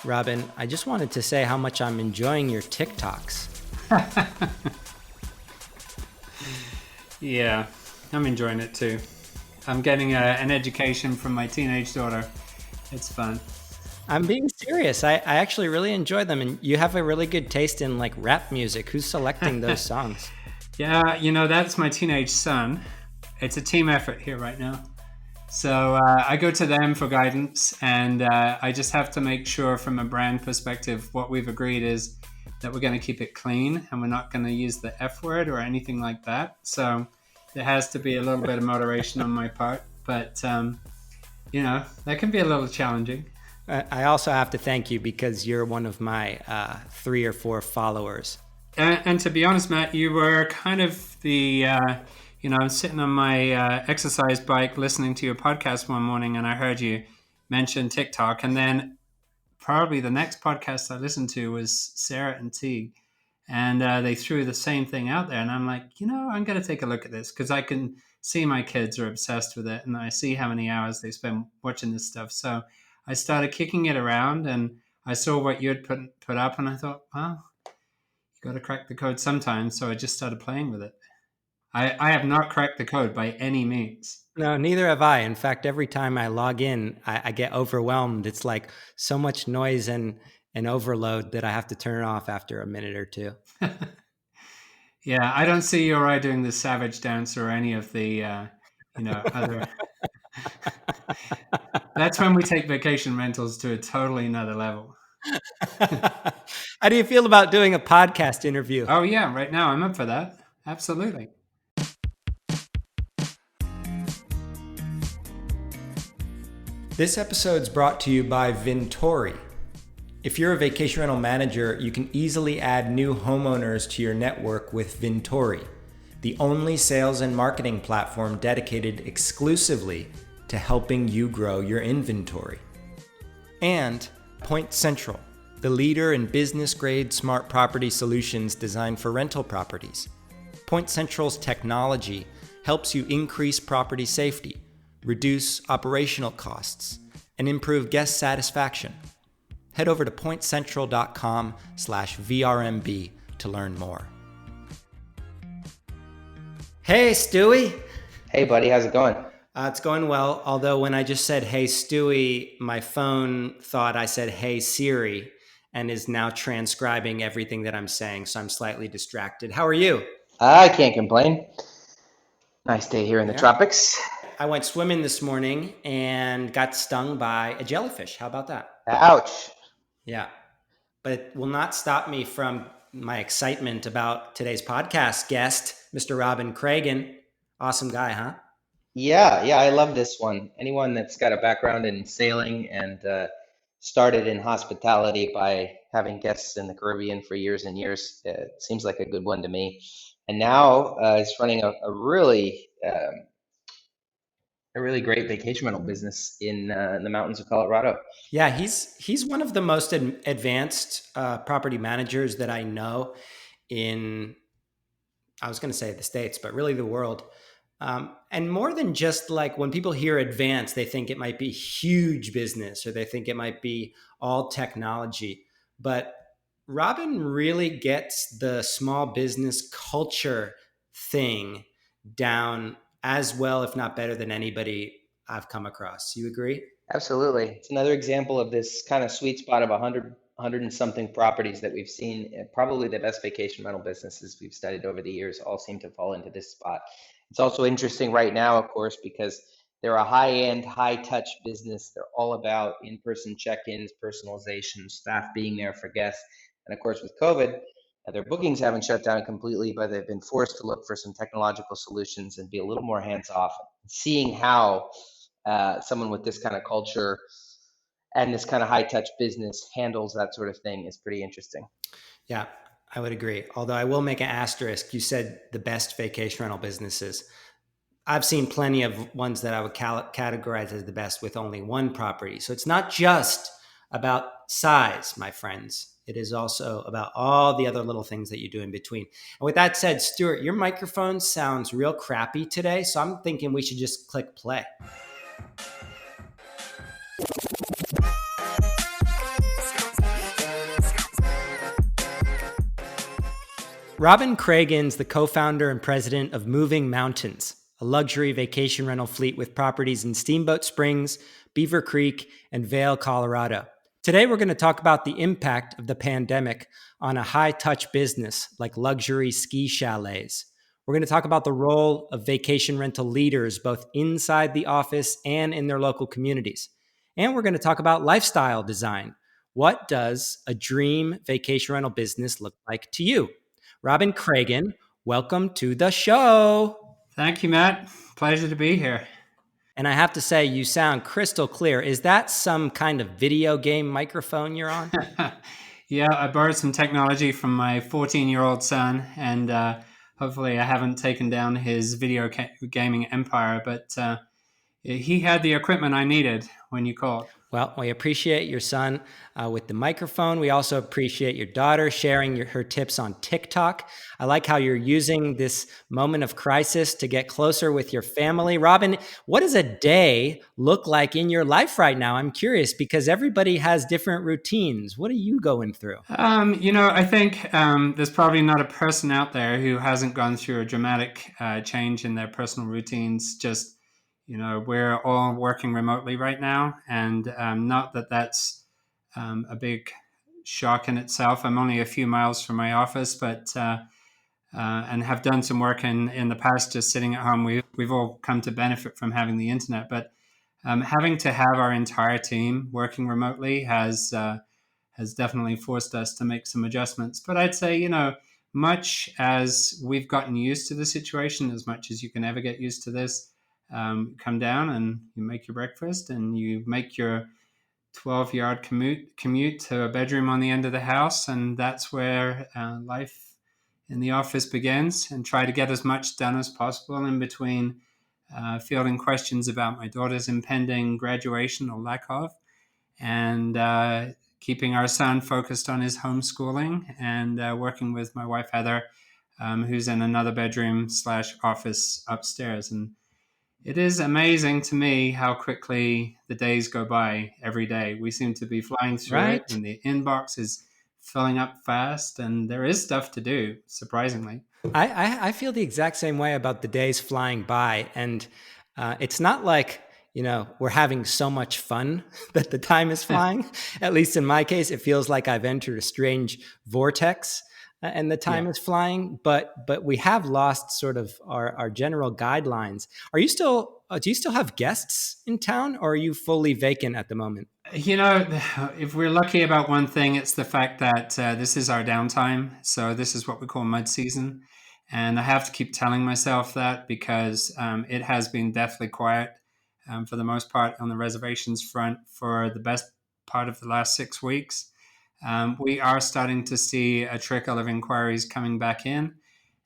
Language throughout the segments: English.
Robin, I just wanted to say how much I'm enjoying your TikToks. Yeah, I'm enjoying it too. I'm getting an education from my teenage daughter. It's fun. I'm being serious. I actually really enjoy them, and you have a really good taste in like rap music. Who's selecting those songs? Yeah, that's my teenage son. It's a team effort here right now. So I go to them for guidance, and I just have to make sure from a brand perspective, what we've agreed is that we're going to keep it clean and we're not going to use the F word or anything like that. So there has to be a little bit of moderation on my part, but that can be a little challenging. I also have to thank you because you're one of my 3 or 4 followers. And to be honest, Matt, you were kind of the, I was sitting on my exercise bike listening to your podcast one morning, and I heard you mention TikTok. And then probably the next podcast I listened to was Sarah and Teague, and they threw the same thing out there. And I'm like, I'm going to take a look at this because I can see my kids are obsessed with it, and I see how many hours they spend watching this stuff. So I started kicking it around, and I saw what you had put up, and I thought, well, you got to crack the code sometimes. So I just started playing with it. I have not cracked the code by any means. No, neither have I. In fact, every time I log in, I get overwhelmed. It's like so much noise and overload that I have to turn it off after a minute or two. Yeah, I don't see you or I doing the Savage Dance or any of the, other. That's when we take vacation rentals to a totally another level. How do you feel about doing a podcast interview? Oh, yeah, right now I'm up for that. Absolutely. This episode's brought to you by Vintori. If you're a vacation rental manager, you can easily add new homeowners to your network with Vintori, the only sales and marketing platform dedicated exclusively to helping you grow your inventory. And Point Central, the leader in business-grade smart property solutions designed for rental properties. Point Central's technology helps you increase property safety, reduce operational costs, and improve guest satisfaction. Head over to pointcentral.com/VRMB to learn more. Hey, Stewie. Hey, buddy. How's it going? It's going well, although when I just said, hey, Stewie, my phone thought I said, hey, Siri, and is now transcribing everything that I'm saying, so I'm slightly distracted. How are you? I can't complain. Nice day here in the tropics. I went swimming this morning and got stung by a jellyfish. How about that? Ouch. Yeah, but it will not stop me from my excitement about today's podcast guest, Mr. Robin Craigen. Awesome guy, huh? Yeah, I love this one. Anyone that's got a background in sailing and started in hospitality by having guests in the Caribbean for years and years, it seems like a good one to me. And now he's running a really great vacation rental business in the mountains of Colorado. Yeah, he's one of the most advanced property managers that I know in, I was going to say the States, but really the world. And more than just like when people hear advanced, they think it might be huge business or they think it might be all technology. But Robin really gets the small business culture thing down as well, if not better than anybody I've come across. You agree? Absolutely. It's another example of this kind of sweet spot of 100 and something properties that we've seen. Probably the best vacation rental businesses we've studied over the years all seem to fall into this spot. It's also interesting right now, of course, because they're a high-end, high-touch business. They're all about in-person check-ins, personalization, staff being there for guests. And of course, with COVID, their bookings haven't shut down completely, but they've been forced to look for some technological solutions and be a little more hands-off. Seeing how someone with this kind of culture and this kind of high-touch business handles that sort of thing is pretty interesting. Yeah, I would agree. Although I will make an asterisk. You said the best vacation rental businesses. I've seen plenty of ones that I would categorize as the best with only one property. So it's not just about size, my friends. It is also about all the other little things that you do in between. And with that said, Stuart, your microphone sounds real crappy today. So I'm thinking we should just click play. Robin Craigen's the co-founder and president of Moving Mountains, a luxury vacation rental fleet with properties in Steamboat Springs, Beaver Creek, and Vail, Colorado. Today, we're going to talk about the impact of the pandemic on a high-touch business like luxury ski chalets. We're going to talk about the role of vacation rental leaders, both inside the office and in their local communities. And we're going to talk about lifestyle design. What does a dream vacation rental business look like to you? Robin Craigen, welcome to the show. Thank you, Matt. Pleasure to be here. And I have to say, you sound crystal clear. Is that some kind of video game microphone you're on? Yeah, I borrowed some technology from my 14-year-old son, and hopefully I haven't taken down his video gaming empire, but he had the equipment I needed when you called. Well, we appreciate your son with the microphone. We also appreciate your daughter sharing her tips on TikTok. I like how you're using this moment of crisis to get closer with your family. Robin, what does a day look like in your life right now? I'm curious because everybody has different routines. What are you going through? I think there's probably not a person out there who hasn't gone through a dramatic change in their personal routines. Just we're all working remotely right now, and not that that's a big shock in itself. I'm only a few miles from my office, but and have done some work in the past just sitting at home. We've all come to benefit from having the internet, but having to have our entire team working remotely has definitely forced us to make some adjustments. But I'd say, much as we've gotten used to the situation, as much as you can ever get used to this, come down and you make your breakfast and you make your 12-yard commute to a bedroom on the end of the house. And that's where life in the office begins, and try to get as much done as possible in between fielding questions about my daughter's impending graduation or lack of, and keeping our son focused on his homeschooling, and working with my wife, Heather, who's in another bedroom / office upstairs. And it is amazing to me how quickly the days go by every day. We seem to be flying through it, and the inbox is filling up fast, and there is stuff to do, surprisingly. I feel the exact same way about the days flying by. And it's not like, we're having so much fun that the time is flying. At least in my case, it feels like I've entered a strange vortex and the time is flying, but we have lost sort of our general guidelines. Are you still, do you still have guests in town, or are you fully vacant at the moment? If we're lucky about one thing, it's the fact that this is our downtime. So this is what we call mud season. And I have to keep telling myself that because it has been deathly quiet for the most part on the reservations front for the best part of the last 6 weeks. We are starting to see a trickle of inquiries coming back in,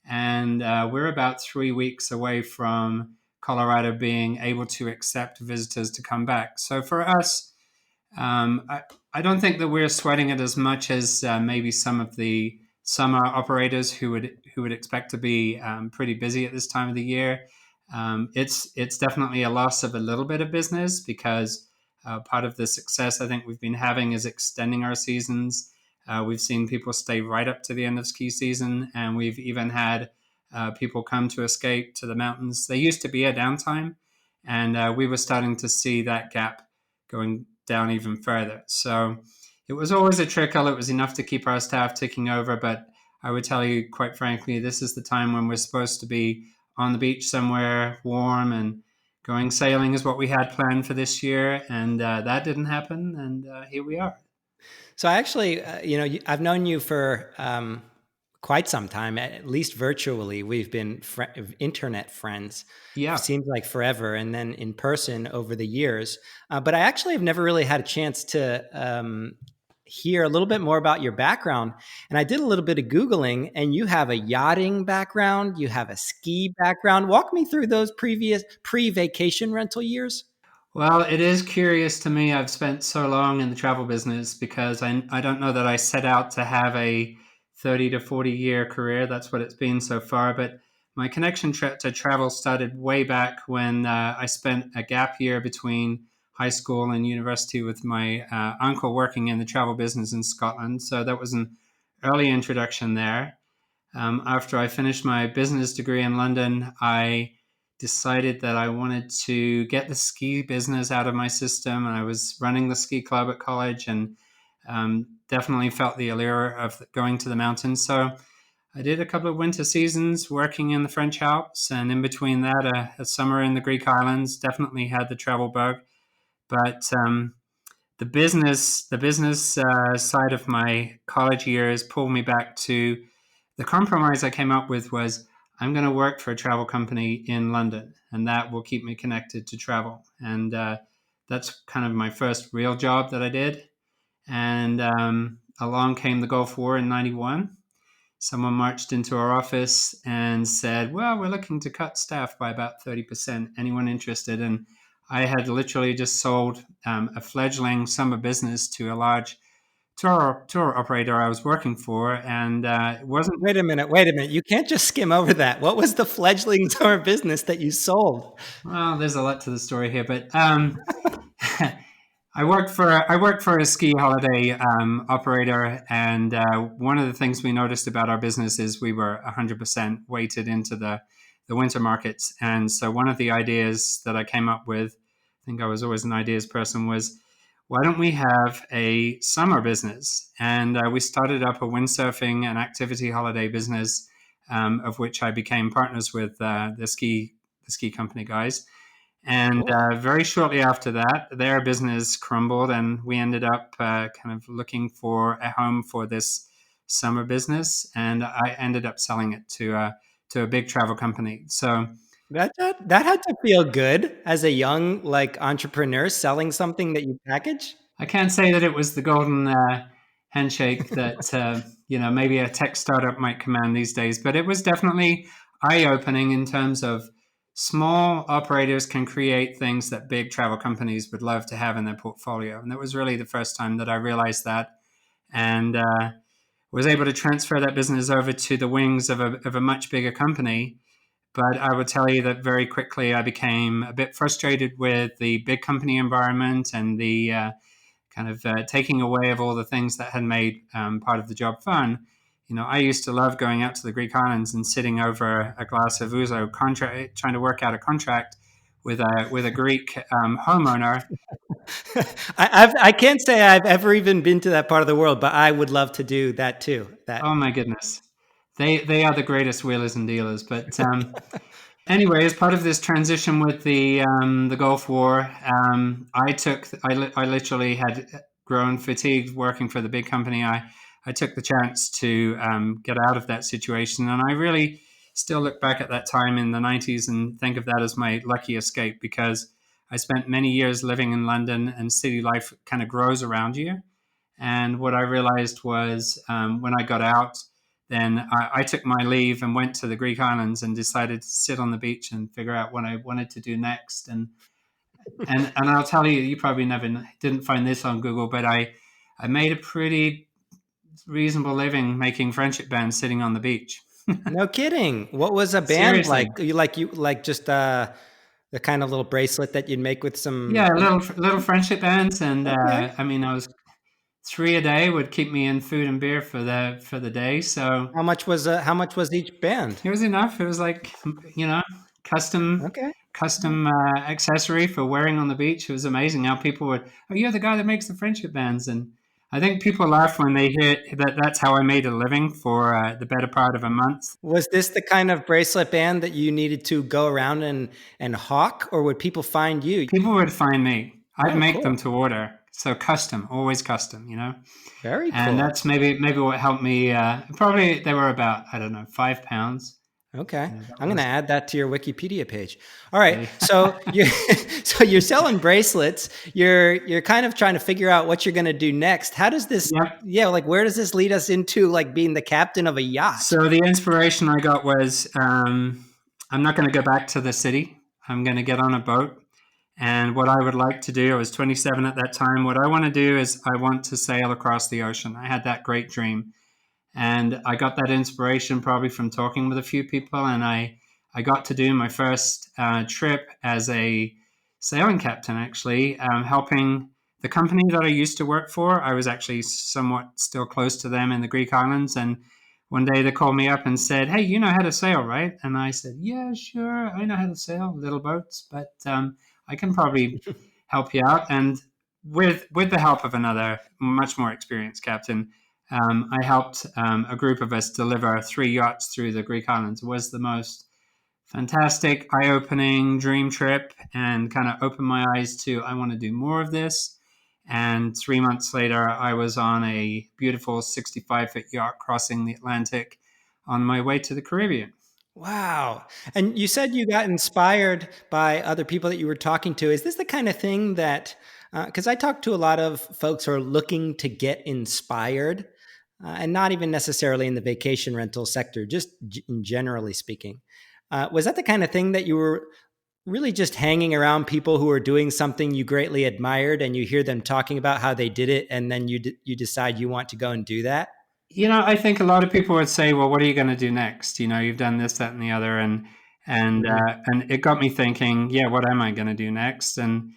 and we're about 3 weeks away from Colorado being able to accept visitors to come back. So for us, I don't think that we're sweating it as much as maybe some of the summer operators who would expect to be pretty busy at this time of the year. It's definitely a loss of a little bit of business because part of the success I think we've been having is extending our seasons. We've seen people stay right up to the end of ski season, and we've even had people come to escape to the mountains. There used to be a downtime, and we were starting to see that gap going down even further. So it was always a trickle. It was enough to keep our staff ticking over. But I would tell you, quite frankly, this is the time when we're supposed to be on the beach somewhere warm, and going sailing is what we had planned for this year. And that didn't happen. And here we are. So I actually, I've known you for quite some time, at least virtually. We've been internet friends. Yeah. It seems like forever. And then in person over the years. But I actually have never really had a chance to hear a little bit more about your background. And I did a little bit of Googling, and you have a yachting background. You have a ski background. Walk me through those previous pre-vacation rental years. Well, it is curious to me. I've spent so long in the travel business because I don't know that I set out to have a 30 to 40 year career. That's what it's been so far. But my connection to travel started way back when I spent a gap year between high school and university with my uncle working in the travel business in Scotland. So that was an early introduction there. After I finished my business degree in London, I decided that I wanted to get the ski business out of my system. And I was running the ski club at college, and definitely felt the allure of going to the mountains. So I did a couple of winter seasons working in the French Alps, and in between that, a summer in the Greek islands. Definitely had the travel bug, but the business side of my college years pulled me back to the compromise I came up with was I'm going to work for a travel company in London, and that will keep me connected to travel. And that's kind of my first real job that I did. And along came the Gulf War in '91. Someone marched into our office and said, well, we're looking to cut staff by about 30%. Anyone interested? And I had literally just sold a fledgling summer business to a large tour operator I was working for. And it wasn't. Wait a minute. You can't just skim over that. What was the fledgling summer business that you sold? Well, there's a lot to the story here, but I worked for a ski holiday operator, and one of the things we noticed about our business is we were 100% weighted into the winter markets. And so one of the ideas that I came up with, I think I was always an ideas person, was why don't we have a summer business? And we started up a windsurfing and activity holiday business, of which I became partners with the ski company guys. And Cool. very shortly after that, their business crumbled, and we ended up kind of looking for a home for this summer business. And I ended up selling it to a big travel company. So That had to feel good as a young like entrepreneur selling something that you package. I can't say that it was the golden handshake that maybe a tech startup might command these days, but it was definitely eye-opening in terms of small operators can create things that big travel companies would love to have in their portfolio. And that was really the first time that I realized that, and was able to transfer that business over to the wings of a much bigger company. But I would tell you that very quickly I became a bit frustrated with the big company environment and the kind of taking away of all the things that had made part of the job fun. I used to love going out to the Greek islands and sitting over a glass of ouzo, trying to work out a contract with a Greek homeowner. I can't say I've ever even been to that part of the world, but I would love to do that too. Oh my goodness, they are the greatest wheelers and dealers. But anyway, as part of this transition with the Gulf War, I literally had grown fatigued working for the big company. I took the chance to get out of that situation, and I really still look back at that time in the '90s and think of that as my lucky escape, because I spent many years living in London, and city life kind of grows around you. And what I realized was when I got out, then I took my leave and went to the Greek islands and decided to sit on the beach and figure out what I wanted to do next. And I'll tell you, you probably didn't find this on Google, but I made a pretty reasonable living making friendship bands sitting on the beach. No kidding. What was a band Seriously. like? You like just the kind of little bracelet that you'd make with some. Yeah, little friendship bands, and Okay. I mean, I was three a day would keep me in food and beer for the day. So How much was each band? it was enough. It was like, custom Okay. custom accessory for wearing on the beach. It was amazing how people would, oh, you're the guy that makes the friendship bands. And I think people laugh when they hear that that's how I made a living for the better part of a month. Was this the kind of bracelet band that you needed to go around and hawk, or would people find you? People would find me. I'd Oh, make them cool. to order. So custom, always custom. Very And cool. that's maybe what helped me. Probably they were about, I don't know, 5 pounds. Okay. That I'm going to was add that to your Wikipedia page. All right. So you so you're selling bracelets. You're kind of trying to figure out what you're going to do next. How does this Yep. like where does this lead us into like being the captain of a yacht? So the inspiration I got was I'm not going to go back to the city. I'm going to get on a boat. And what I would like to do, I was 27 at that time. What I want to do is I want to sail across the ocean. I had that great dream. And I got that inspiration probably from talking with a few people. And I got to do my first trip as a sailing captain, actually, helping the company that I used to work for. I was actually somewhat still close to them in the Greek islands. And one day they called me up and said, "Hey, you know how to sail, right?" And I said, "Yeah, sure, I know how to sail little boats, but I can probably help you out." And with the help of another much more experienced captain, I helped a group of us deliver 3 yachts through the Greek islands. It was the most fantastic, eye-opening dream trip, and kind of opened my eyes to I want to do more of this. And 3 months later, I was on a beautiful 65-foot yacht crossing the Atlantic on my way to the Caribbean. Wow. And you said you got inspired by other people that you were talking to. Is this the kind of thing that, because I talk to a lot of folks who are looking to get inspired, and not even necessarily in the vacation rental sector, just generally speaking. Was that the kind of thing that you were really just hanging around people who are doing something you greatly admired and you hear them talking about how they did it and then you decide you want to go and do that? I think a lot of people would say, "Well, what are you going to do next? You've done this, that, and the other," Mhm. and it got me thinking, "Yeah, what am I going to do next?" And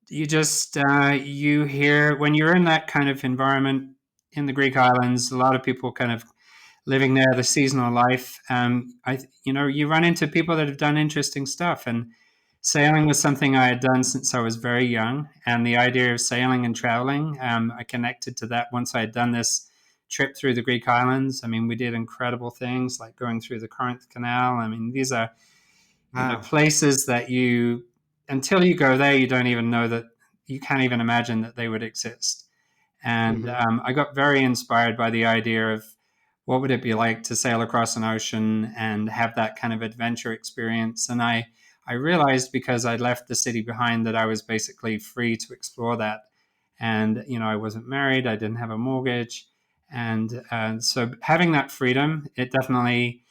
you just you hear when you're in that kind of environment in the Greek islands, a lot of people kind of living there, the seasonal life. You run into people that have done interesting stuff, and sailing was something I had done since I was very young. And the idea of sailing and traveling, I connected to that once I had done this trip through the Greek islands. I mean, we did incredible things like going through the Corinth Canal. I mean, these are Wow. places that you until you go there, you don't even know that you can't even imagine that they would exist. And Hmm. I got very inspired by the idea of what would it be like to sail across an ocean and have that kind of adventure experience. And I realized because I'd left the city behind that I was basically free to explore that. And, I wasn't married, I didn't have a mortgage. And so having that freedom, it definitely,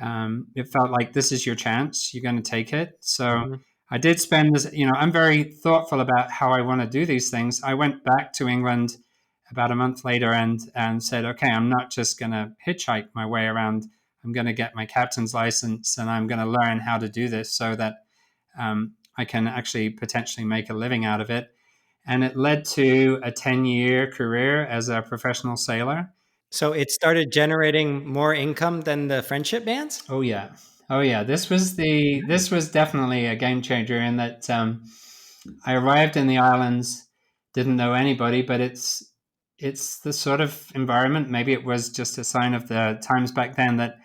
it felt like this is your chance. You're going to take it. So Hmm. I did spend this, I'm very thoughtful about how I want to do these things. I went back to England about a month later and said, okay, I'm not just going to hitchhike my way around. I'm going to get my captain's license and I'm going to learn how to do this so that I can actually potentially make a living out of it. And it led to a 10-year career as a professional sailor. So it started generating more income than the friendship bands? Oh yeah, oh yeah. This was definitely a game changer in that I arrived in the islands, didn't know anybody, but it's the sort of environment. Maybe it was just a sign of the times back then that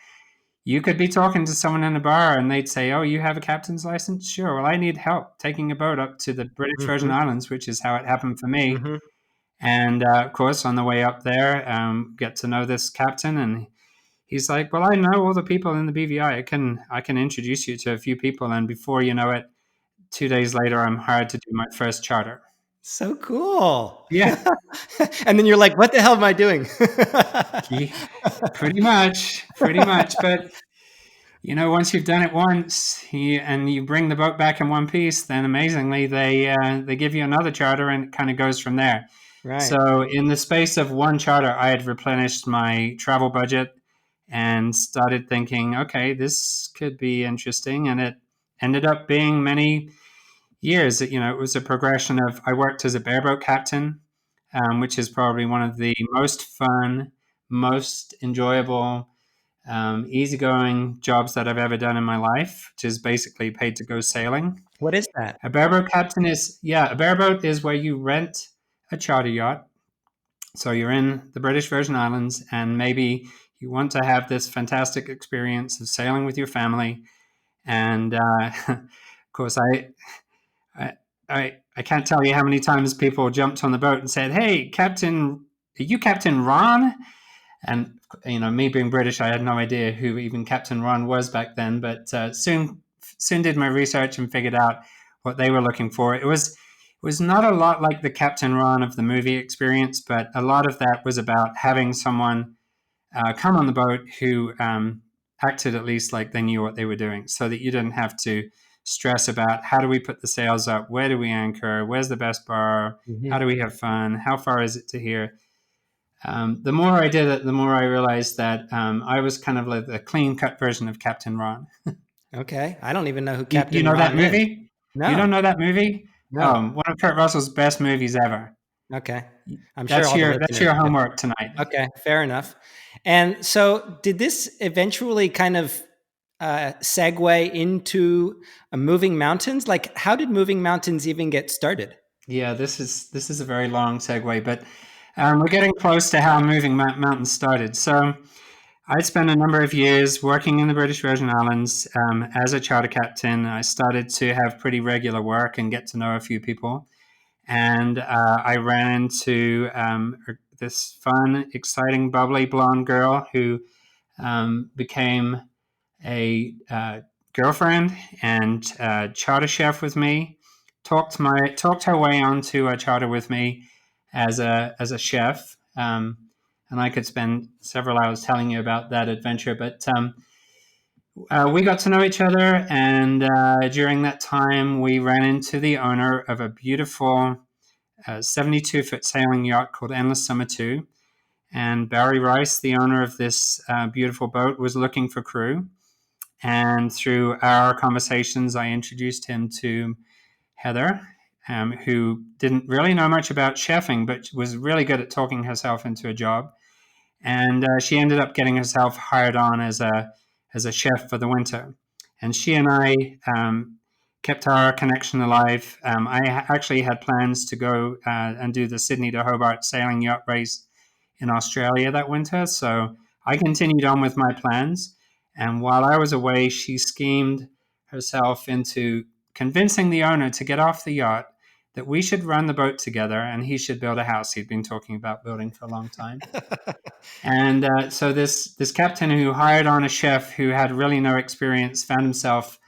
you could be talking to someone in a bar and they'd say, "Oh, you have a captain's license? Sure. Well, I need help taking a boat up to the British Virgin Hmm. Islands," which is how it happened for me. Hmm. And of course, on the way up there, get to know this captain, and he's like, "Well, I know all the people in the BVI. I can introduce you to a few people." And before you know it, 2 days later, I'm hired to do my first charter. So cool. Yeah, And then you're like, what the hell am I doing? yeah, pretty much. But once you've done it once, and you bring the boat back in one piece, then amazingly they give you another charter, and it kind of goes from there. Right. So in the space of one charter, I had replenished my travel budget and started thinking, okay, this could be interesting, and it ended up being many years. It was a progression of I worked as a bareboat captain, which is probably one of the most fun, most enjoyable, easygoing jobs that I've ever done in my life, which is basically paid to go sailing. What is that? A bareboat captain is, yeah, a bareboat is where you rent a charter yacht. So you're in the British Virgin Islands, and maybe you want to have this fantastic experience of sailing with your family. And of course, I, I can't tell you how many times people jumped on the boat and said, "Hey, Captain, are you Captain Ron?" And me being British, I had no idea who even Captain Ron was back then. But soon did my research and figured out what they were looking for. It was not a lot like the Captain Ron of the movie experience, but a lot of that was about having someone come on the boat who acted at least like they knew what they were doing, so that you didn't have to stress about how do we put the sails up, where do we anchor, where's the best bar, Hmm. how do we have fun, how far is it to here. The more I did it, the more I realized that I was kind of like the clean cut version of Captain Ron. Okay. I don't even know who You Captain know that Ron is. movie? You don't No, know that movie? no. One of Kurt Russell's best movies ever. Okay. I'm sure That's all the your that's listeners your do. homework tonight. Okay. Fair enough. And so, did this eventually kind of segue into moving mountains? Like, how did moving mountains even get started? Yeah, this is a very long segue, but we're getting close to how moving mountains started. So I spent a number of years working in the British Virgin Islands as a charter captain. I started to have pretty regular work and get to know a few people. And I ran into this fun, exciting, bubbly blonde girl who became a girlfriend and charter chef with me. Talked her way onto a charter with me as a chef, and I could spend several hours telling you about that adventure. But we got to know each other, and during that time, we ran into the owner of a beautiful 72-foot sailing yacht called Endless Summer 2. And Barry Rice, the owner of this beautiful boat, was looking for crew. And through our conversations, I introduced him to Heather, who didn't really know much about chefing, but was really good at talking herself into a job. And she ended up getting herself hired on as a chef for the winter. And she and I kept our connection alive. I actually had plans to go and do the Sydney to Hobart sailing yacht race in Australia that winter. So I continued on with my plans. And while I was away, she schemed herself into convincing the owner to get off the yacht, that we should run the boat together and he should build a house he'd been talking about building for a long time. And so this captain who hired on a chef who had really no experience found himself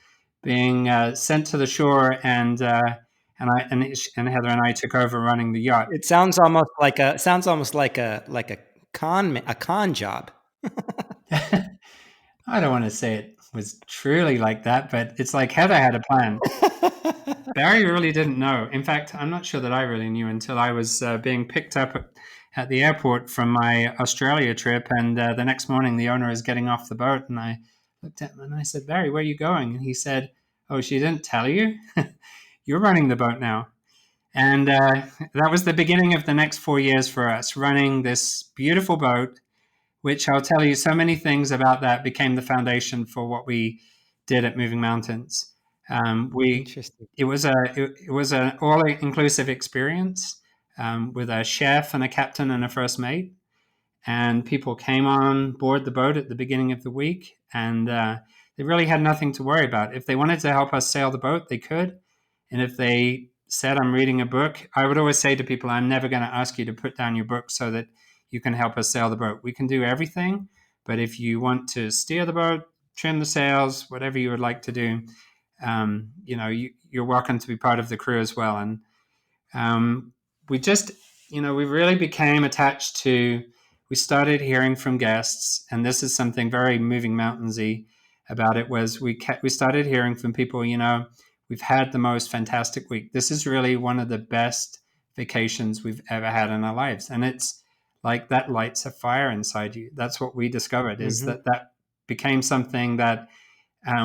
being sent to the shore, and Heather and I took over running the yacht. It sounds almost like a con job. I don't want to say it was truly like that, but it's like Heather had a plan. Barry really didn't know. In fact, I'm not sure that I really knew until I was being picked up at the airport from my Australia trip, and the next morning the owner is getting off the boat, and I looked at him and I said, "Barry, where are you going?" And he said, "Oh, she didn't tell you? You're running the boat now." And that was the beginning of the next 4 years for us, running this beautiful boat, which I'll tell you, so many things about that became the foundation for what we did at Moving Mountains. Interesting. It was an all-inclusive experience with a chef and a captain and a first mate. And people came on board the boat at the beginning of the week, and they really had nothing to worry about. If they wanted to help us sail the boat, they could. And if they said, "I'm reading a book," I would always say to people, "I'm never going to ask you to put down your book so that you can help us sail the boat. We can do everything, but if you want to steer the boat, trim the sails, whatever you would like to do, you're welcome to be part of the crew as well." And we just, we really became attached to. We started hearing from guests, and this is something very Moving Mountains-y about it. Was we started hearing from people. We've had the most fantastic week. This is really one of the best vacations we've ever had in our lives, and it's like that lights a fire inside you. That's what we discovered, is that became something that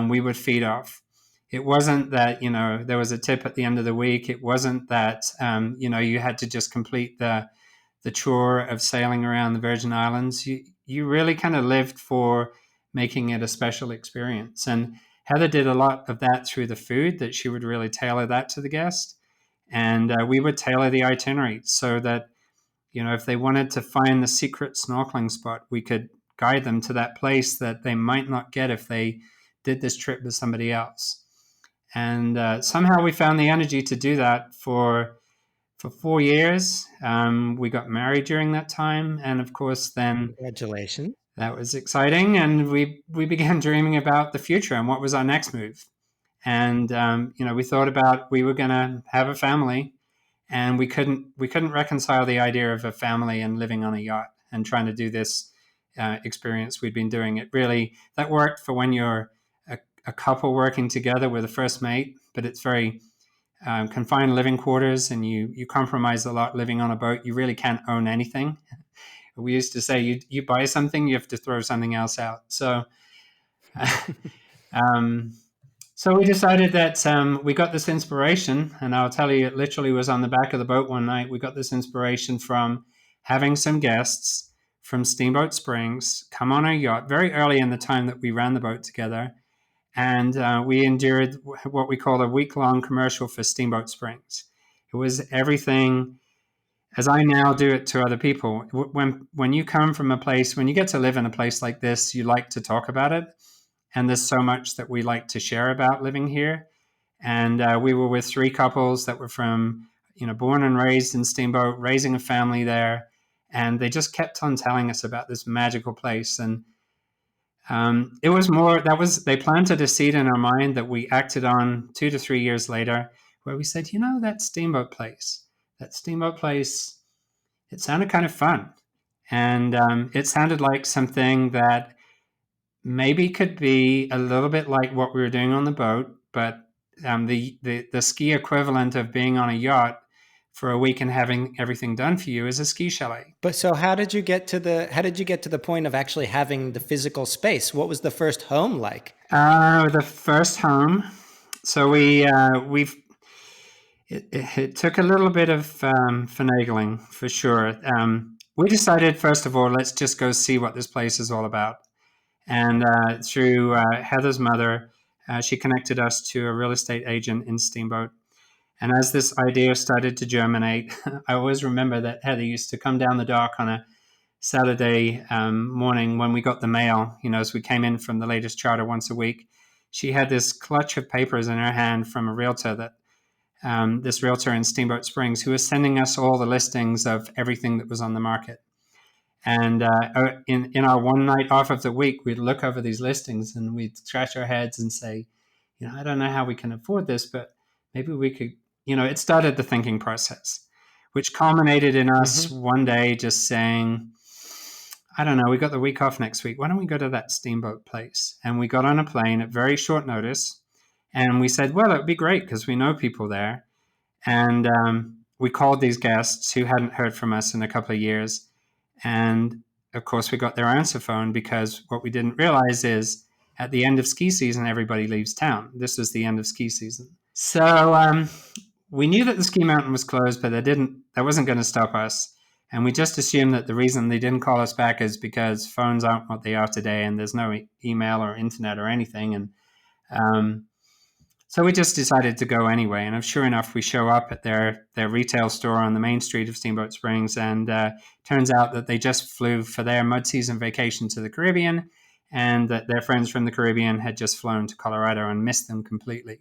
we would feed off. It wasn't that, there was a tip at the end of the week. It wasn't that, you had to just complete the chore of sailing around the Virgin Islands. You really kind of lived for making it a special experience. And Heather did a lot of that through the food, that she would really tailor that to the guest. And we would tailor the itinerary so that, if they wanted to find the secret snorkeling spot, we could guide them to that place that they might not get if they did this trip with somebody else. And somehow we found the energy to do that for 4 years. We got married during that time. And of course, then Congratulations. that was exciting. And we began dreaming about the future and what was our next move. And, we thought about, we were going to have a family, and we couldn't reconcile the idea of a family and living on a yacht and trying to do this experience we'd been doing. It really, that worked for when you're a couple working together with a first mate, but it's very confined living quarters, and you compromise a lot living on a boat. You really can't own anything. We used to say, you buy something, you have to throw something else out. So, so we decided that we got this inspiration, and I'll tell you, it literally was on the back of the boat one night. We got this inspiration from having some guests from Steamboat Springs, come on our yacht very early in the time that we ran the boat together. And we endured what we call a week-long commercial for Steamboat Springs. It was everything as I now do it to other people. When you come from a place, when you get to live in a place like this, you like to talk about it. And there's so much that we like to share about living here. And we were with 3 couples that were from, born and raised in Steamboat, raising a family there. And they just kept on telling us about this magical place. And it was they planted a seed in our mind that we acted on 2 to 3 years later, where we said, that Steamboat place, it sounded kind of fun. And it sounded like something that maybe could be a little bit like what we were doing on the boat, but the ski equivalent of being on a yacht for a week and having everything done for you is a ski chalet. But so how did you get to the point of actually having the physical space? What was the first home like? The first home. So it took a little bit of finagling for sure. We decided, first of all, let's just go see what this place is all about. And through Heather's mother, she connected us to a real estate agent in Steamboat. And as this idea started to germinate, I always remember that Heather used to come down the dock on a Saturday morning when we got the mail, as we came in from the latest charter once a week. She had this clutch of papers in her hand from a realtor this realtor in Steamboat Springs, who was sending us all the listings of everything that was on the market. And in our one night off of the week, we'd look over these listings and we'd scratch our heads and say, I don't know how we can afford this, but maybe we could, it started the thinking process, which culminated in us one day just saying, I don't know, we got the week off next week. Why don't we go to that Steamboat place? And we got on a plane at very short notice. And we said, well, it would be great because we know people there. And we called these guests who hadn't heard from us in a couple of years. And of course, we got their answer phone, because what we didn't realize is at the end of ski season, everybody leaves town. This was the end of ski season. So we knew that the ski mountain was closed, but that wasn't going to stop us. And we just assumed that the reason they didn't call us back is because phones aren't what they are today, and there's no email or internet or anything. And so we just decided to go anyway. And sure enough, we show up at their retail store on the main street of Steamboat Springs. And turns out that they just flew for their mud season vacation to the Caribbean, and that their friends from the Caribbean had just flown to Colorado and missed them completely.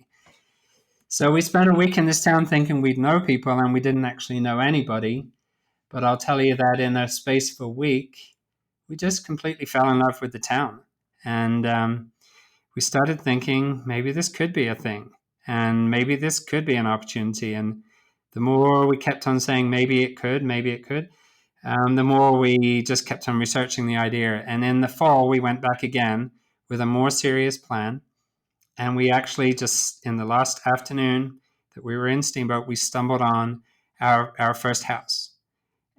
So we spent a week in this town thinking we'd know people, and we didn't actually know anybody. But I'll tell you that in a space of a week, we just completely fell in love with the town. And we started thinking maybe this could be a thing, and maybe this could be an opportunity. And the more we kept on saying maybe it could, the more we just kept on researching the idea. And in the fall, we went back again with a more serious plan. And we actually just, in the last afternoon that we were in Steamboat, we stumbled on our first house.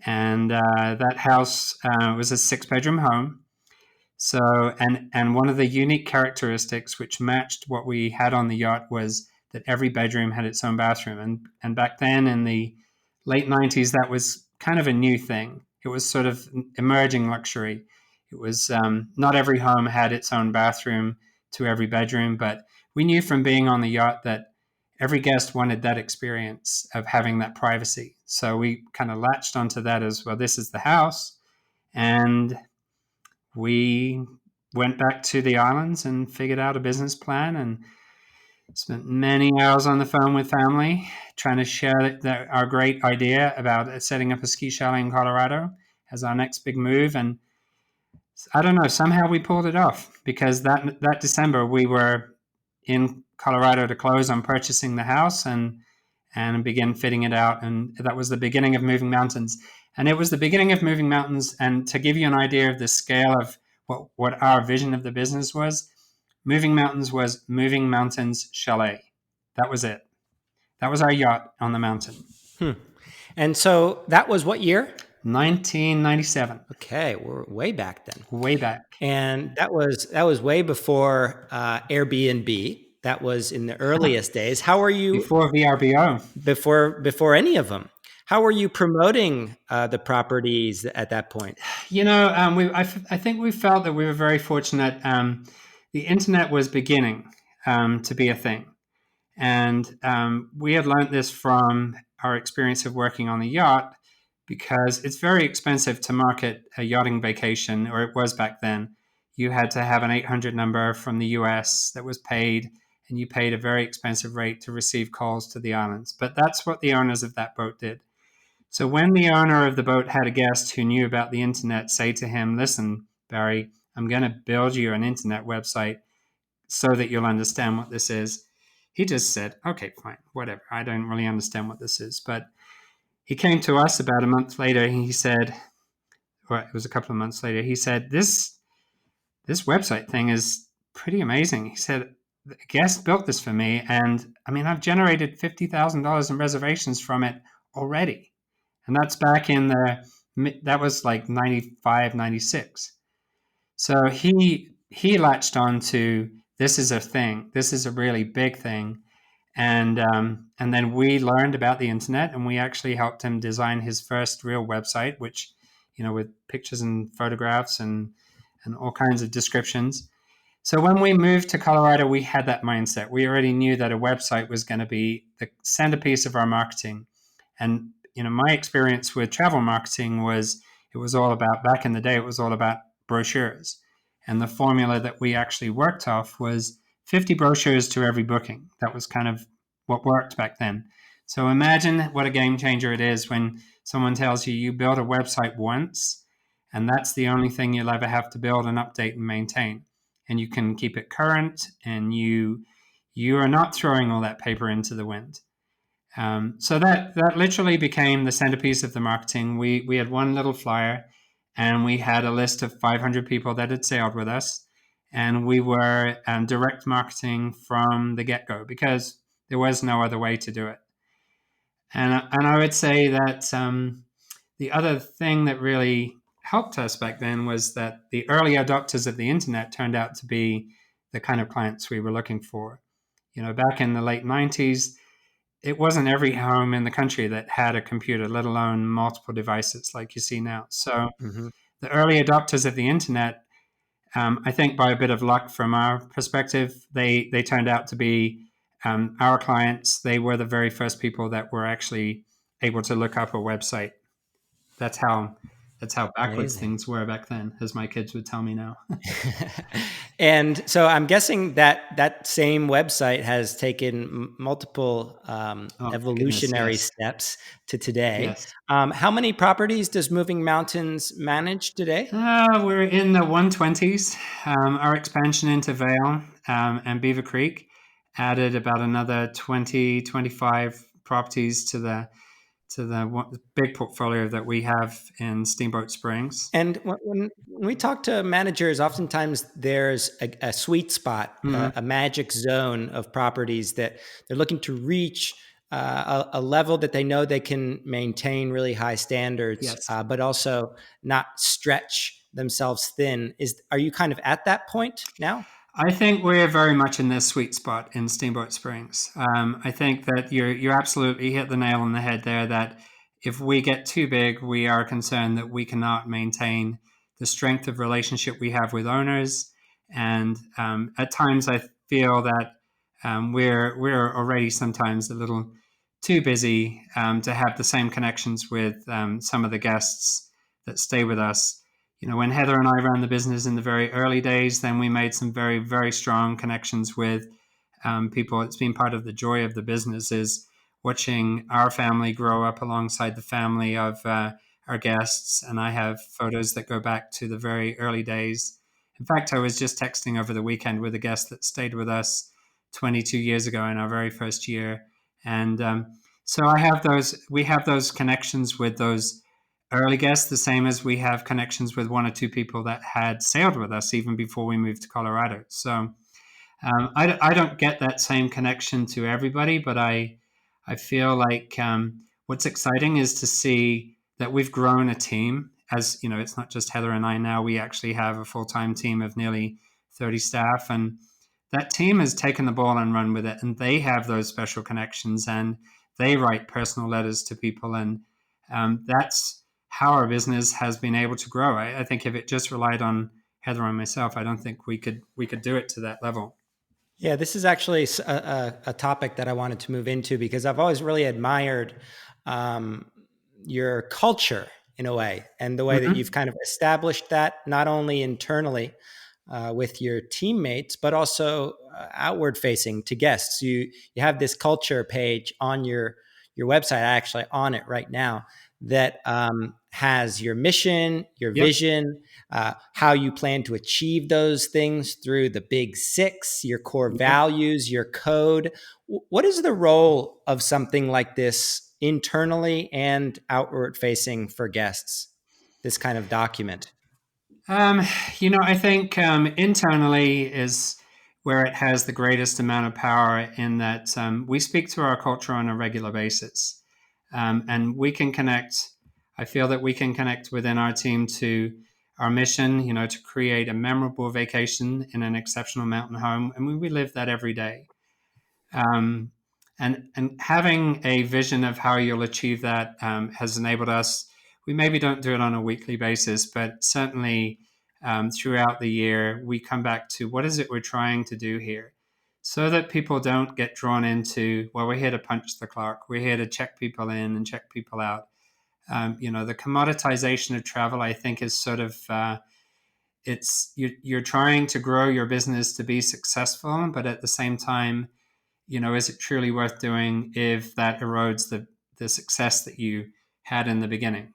And that house was a 6-bedroom home. So, and one of the unique characteristics which matched what we had on the yacht was that every bedroom had its own bathroom. And back then in the late 90s, that was kind of a new thing. It was sort of emerging luxury. It was not every home had its own bathroom to every bedroom, but we knew from being on the yacht that every guest wanted that experience of having that privacy. So we kind of latched onto that as, well, this is the house. And we went back to the islands and figured out a business plan, and spent many hours on the phone with family trying to share our great idea about setting up a ski chalet in Colorado as our next big move. And I don't know, somehow we pulled it off, because that December we were in Colorado to close on purchasing the house and begin fitting it out. And that was the beginning of Moving Mountains. And it was the beginning of Moving Mountains. And to give you an idea of the scale of what our vision of the business was, Moving Mountains was Moving Mountains Chalet. That was it. That was our yacht on the mountain. And so that was what year? 1997. Okay, we're way back then. Way back. And that was way before Airbnb. That was in the earliest days. How are you? Before VRBO. Before any of them. How were you promoting the properties at that point? I think we felt that we were very fortunate. The internet was beginning to be a thing. And we had learned this from our experience of working on the yacht, because it's very expensive to market a yachting vacation, or it was back then. You had to have an 800 number from the US that was paid, and you paid a very expensive rate to receive calls to the islands. But that's what the owners of that boat did. So when the owner of the boat had a guest who knew about the internet say to him, listen, Barry, I'm going to build you an internet website so that you'll understand what this is. He just said, okay, fine, whatever. I don't really understand what this is. But he came to us about a month later. He said, or it was a couple of months later, he said, this website thing is pretty amazing. He said, the guest built this for me. And I mean, I've generated $50,000 in reservations from it already. And that's back that was like 95, 96. So he latched on to, this is a thing. This is a really big thing. And then we learned about the internet, and we actually helped him design his first real website, which, with pictures and photographs and all kinds of descriptions. So when we moved to Colorado, we had that mindset. We already knew that a website was going to be the centerpiece of our marketing. And my experience with travel marketing was, it was all about, back in the day, it was all about brochures. And the formula that we actually worked off was 50 brochures to every booking. That was kind of what worked back then. So imagine what a game changer it is when someone tells you, you build a website once, and that's the only thing you'll ever have to build and update and maintain. And you can keep it current, and you are not throwing all that paper into the wind. So that literally became the centerpiece of the marketing. We had one little flyer, and we had a list of 500 people that had sailed with us, and we were direct marketing from the get-go, because there was no other way to do it. And I would say that the other thing that really helped us back then was that the early adopters of the internet turned out to be the kind of clients we were looking for. Back in the late 90s, it wasn't every home in the country that had a computer, let alone multiple devices like you see now. So the early adopters of the internet, I think by a bit of luck from our perspective, they turned out to be our clients. They were the very first people that were actually able to look up a website. That's how backwards Amazing. things were back then, as my kids would tell me now. And so I'm guessing that same website has taken multiple evolutionary steps to today. Yes. How many properties does Moving Mountains manage today? We're in the 120s. Our expansion into Vail and Beaver Creek added about another 20, 25 properties to the big portfolio that we have in Steamboat Springs. And when we talk to managers, oftentimes there's a sweet spot, a magic zone of properties that they're looking to reach a level that they know they can maintain really high standards, Yes. But also not stretch themselves thin. Are you kind of at that point now? I think we're very much in this sweet spot in Steamboat Springs. I think that you absolutely hit the nail on the head there, that if we get too big, we are concerned that we cannot maintain the strength of relationship we have with owners. And at times I feel that we're already sometimes a little too busy to have the same connections with some of the guests that stay with us. When Heather and I ran the business in the very early days, then we made some very, very strong connections with people. It's been part of the joy of the business, is watching our family grow up alongside the family of our guests. And I have photos that go back to the very early days. In fact, I was just texting over the weekend with a guest that stayed with us 22 years ago in our very first year. And so we have those connections with those early guests, the same as we have connections with one or two people that had sailed with us even before we moved to Colorado. So I don't get that same connection to everybody, but I feel like what's exciting is to see that we've grown a team. As you know, it's not just Heather and I now. We actually have a full-time team of nearly 30 staff, and that team has taken the ball and run with it, and they have those special connections, and they write personal letters to people, and That's how our business has been able to grow. I think if it just relied on Heather and myself, I don't think we could do it to that level. Yeah, this is actually a topic that I wanted to move into because I've always really admired um, your culture in a way, and the way that Mm-hmm. you've kind of established that not only internally with your teammates, but also outward facing to guests. You have this culture page on your website. I actually on it right now that has your mission, your Yep. vision, how you plan to achieve those things through the big six, your core Yep. values, your code. What is the role of something like this internally and outward facing for guests? This kind of document. Um, I think internally is where it has the greatest amount of power in that we speak to our culture on a regular basis. And we can connect, I feel that we can connect within our team to our mission, to create a memorable vacation in an exceptional mountain home. And we live that every day. Um, and having a vision of how you'll achieve that has enabled us. We maybe don't do it on a weekly basis, but certainly throughout the year, we come back to what is it we're trying to do here, so that people don't get drawn into, well, we're here to punch the clock, we're here to check people in and check people out. The commoditization of travel, I think, is sort of you're trying to grow your business to be successful, but at the same time, is it truly worth doing if that erodes the success that you had in the beginning?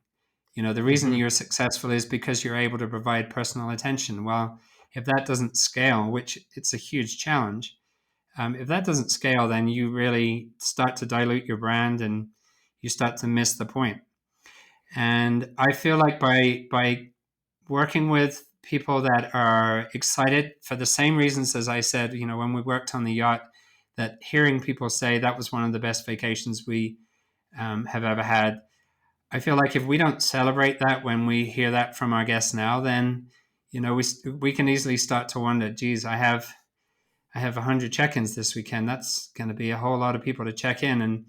The reason Mm-hmm. you're successful is because you're able to provide personal attention. Well, if that doesn't scale, which it's a huge challenge, if that doesn't scale, then you really start to dilute your brand and you start to miss the point. And I feel like by working with people that are excited for the same reasons as I said, when we worked on the yacht, that hearing people say that was one of the best vacations we have ever had. I feel like if we don't celebrate that when we hear that from our guests now, then we can easily start to wonder, geez, I have 100 check-ins this weekend. That's going to be a whole lot of people to check in. And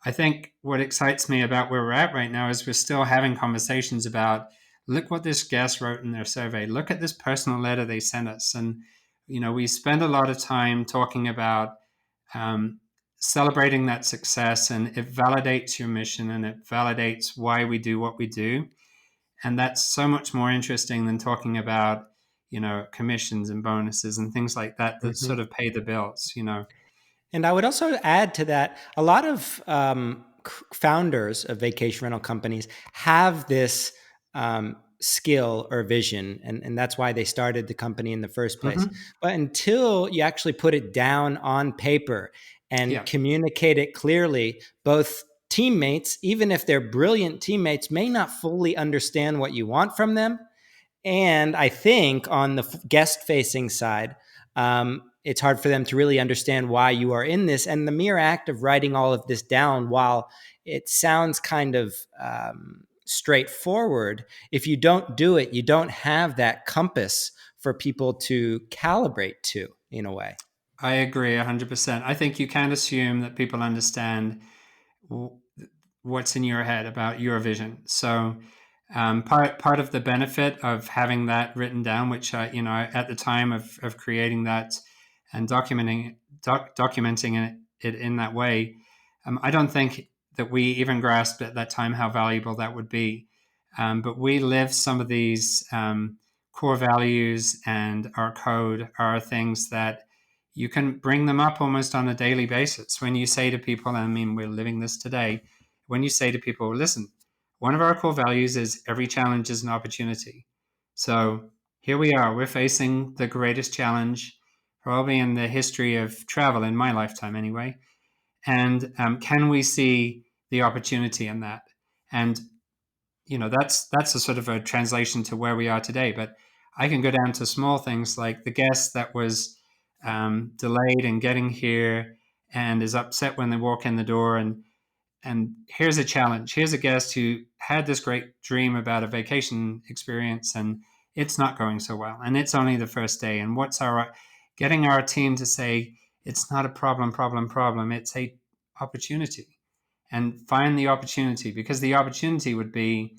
I think what excites me about where we're at right now is we're still having conversations about, look what this guest wrote in their survey. Look at this personal letter they sent us. And, we spend a lot of time talking about um, celebrating that success, and it validates your mission and it validates why we do what we do. And that's so much more interesting than talking about, commissions and bonuses and things like that that Mm-hmm. sort of pay the bills. And I would also add to that, a lot of founders of vacation rental companies have this skill or vision, and that's why they started the company in the first place. Mm-hmm. But until you actually put it down on paper and Yeah, communicate it clearly, both teammates, even if they're brilliant teammates, may not fully understand what you want from them. And I think on the guest facing side, it's hard for them to really understand why you are in this. And the mere act of writing all of this down, while it sounds kind of straightforward, if you don't do it, you don't have that compass for people to calibrate to in a way. I agree 100%. I think you can't assume that people understand what's in your head about your vision. So part of the benefit of having that written down, which at the time of creating that and documenting it in that way, I don't think that we even grasped at that time how valuable that would be. But we live some of these core values, and our code are things that you can bring them up almost on a daily basis. When you say to people, I mean, we're living this today, when you say to people, listen, one of our core values is every challenge is an opportunity. So here we are, we're facing the greatest challenge probably in the history of travel, in my lifetime anyway. And can we see the opportunity in that? And that's a sort of a translation to where we are today. But I can go down to small things like the guest that was delayed in getting here and is upset when they walk in the door, and here's a challenge. Here's a guest who had this great dream about a vacation experience, and it's not going so well, and it's only the first day. And what's our getting our team to say it's not a problem. It's a opportunity. and find the opportunity, because the opportunity would be,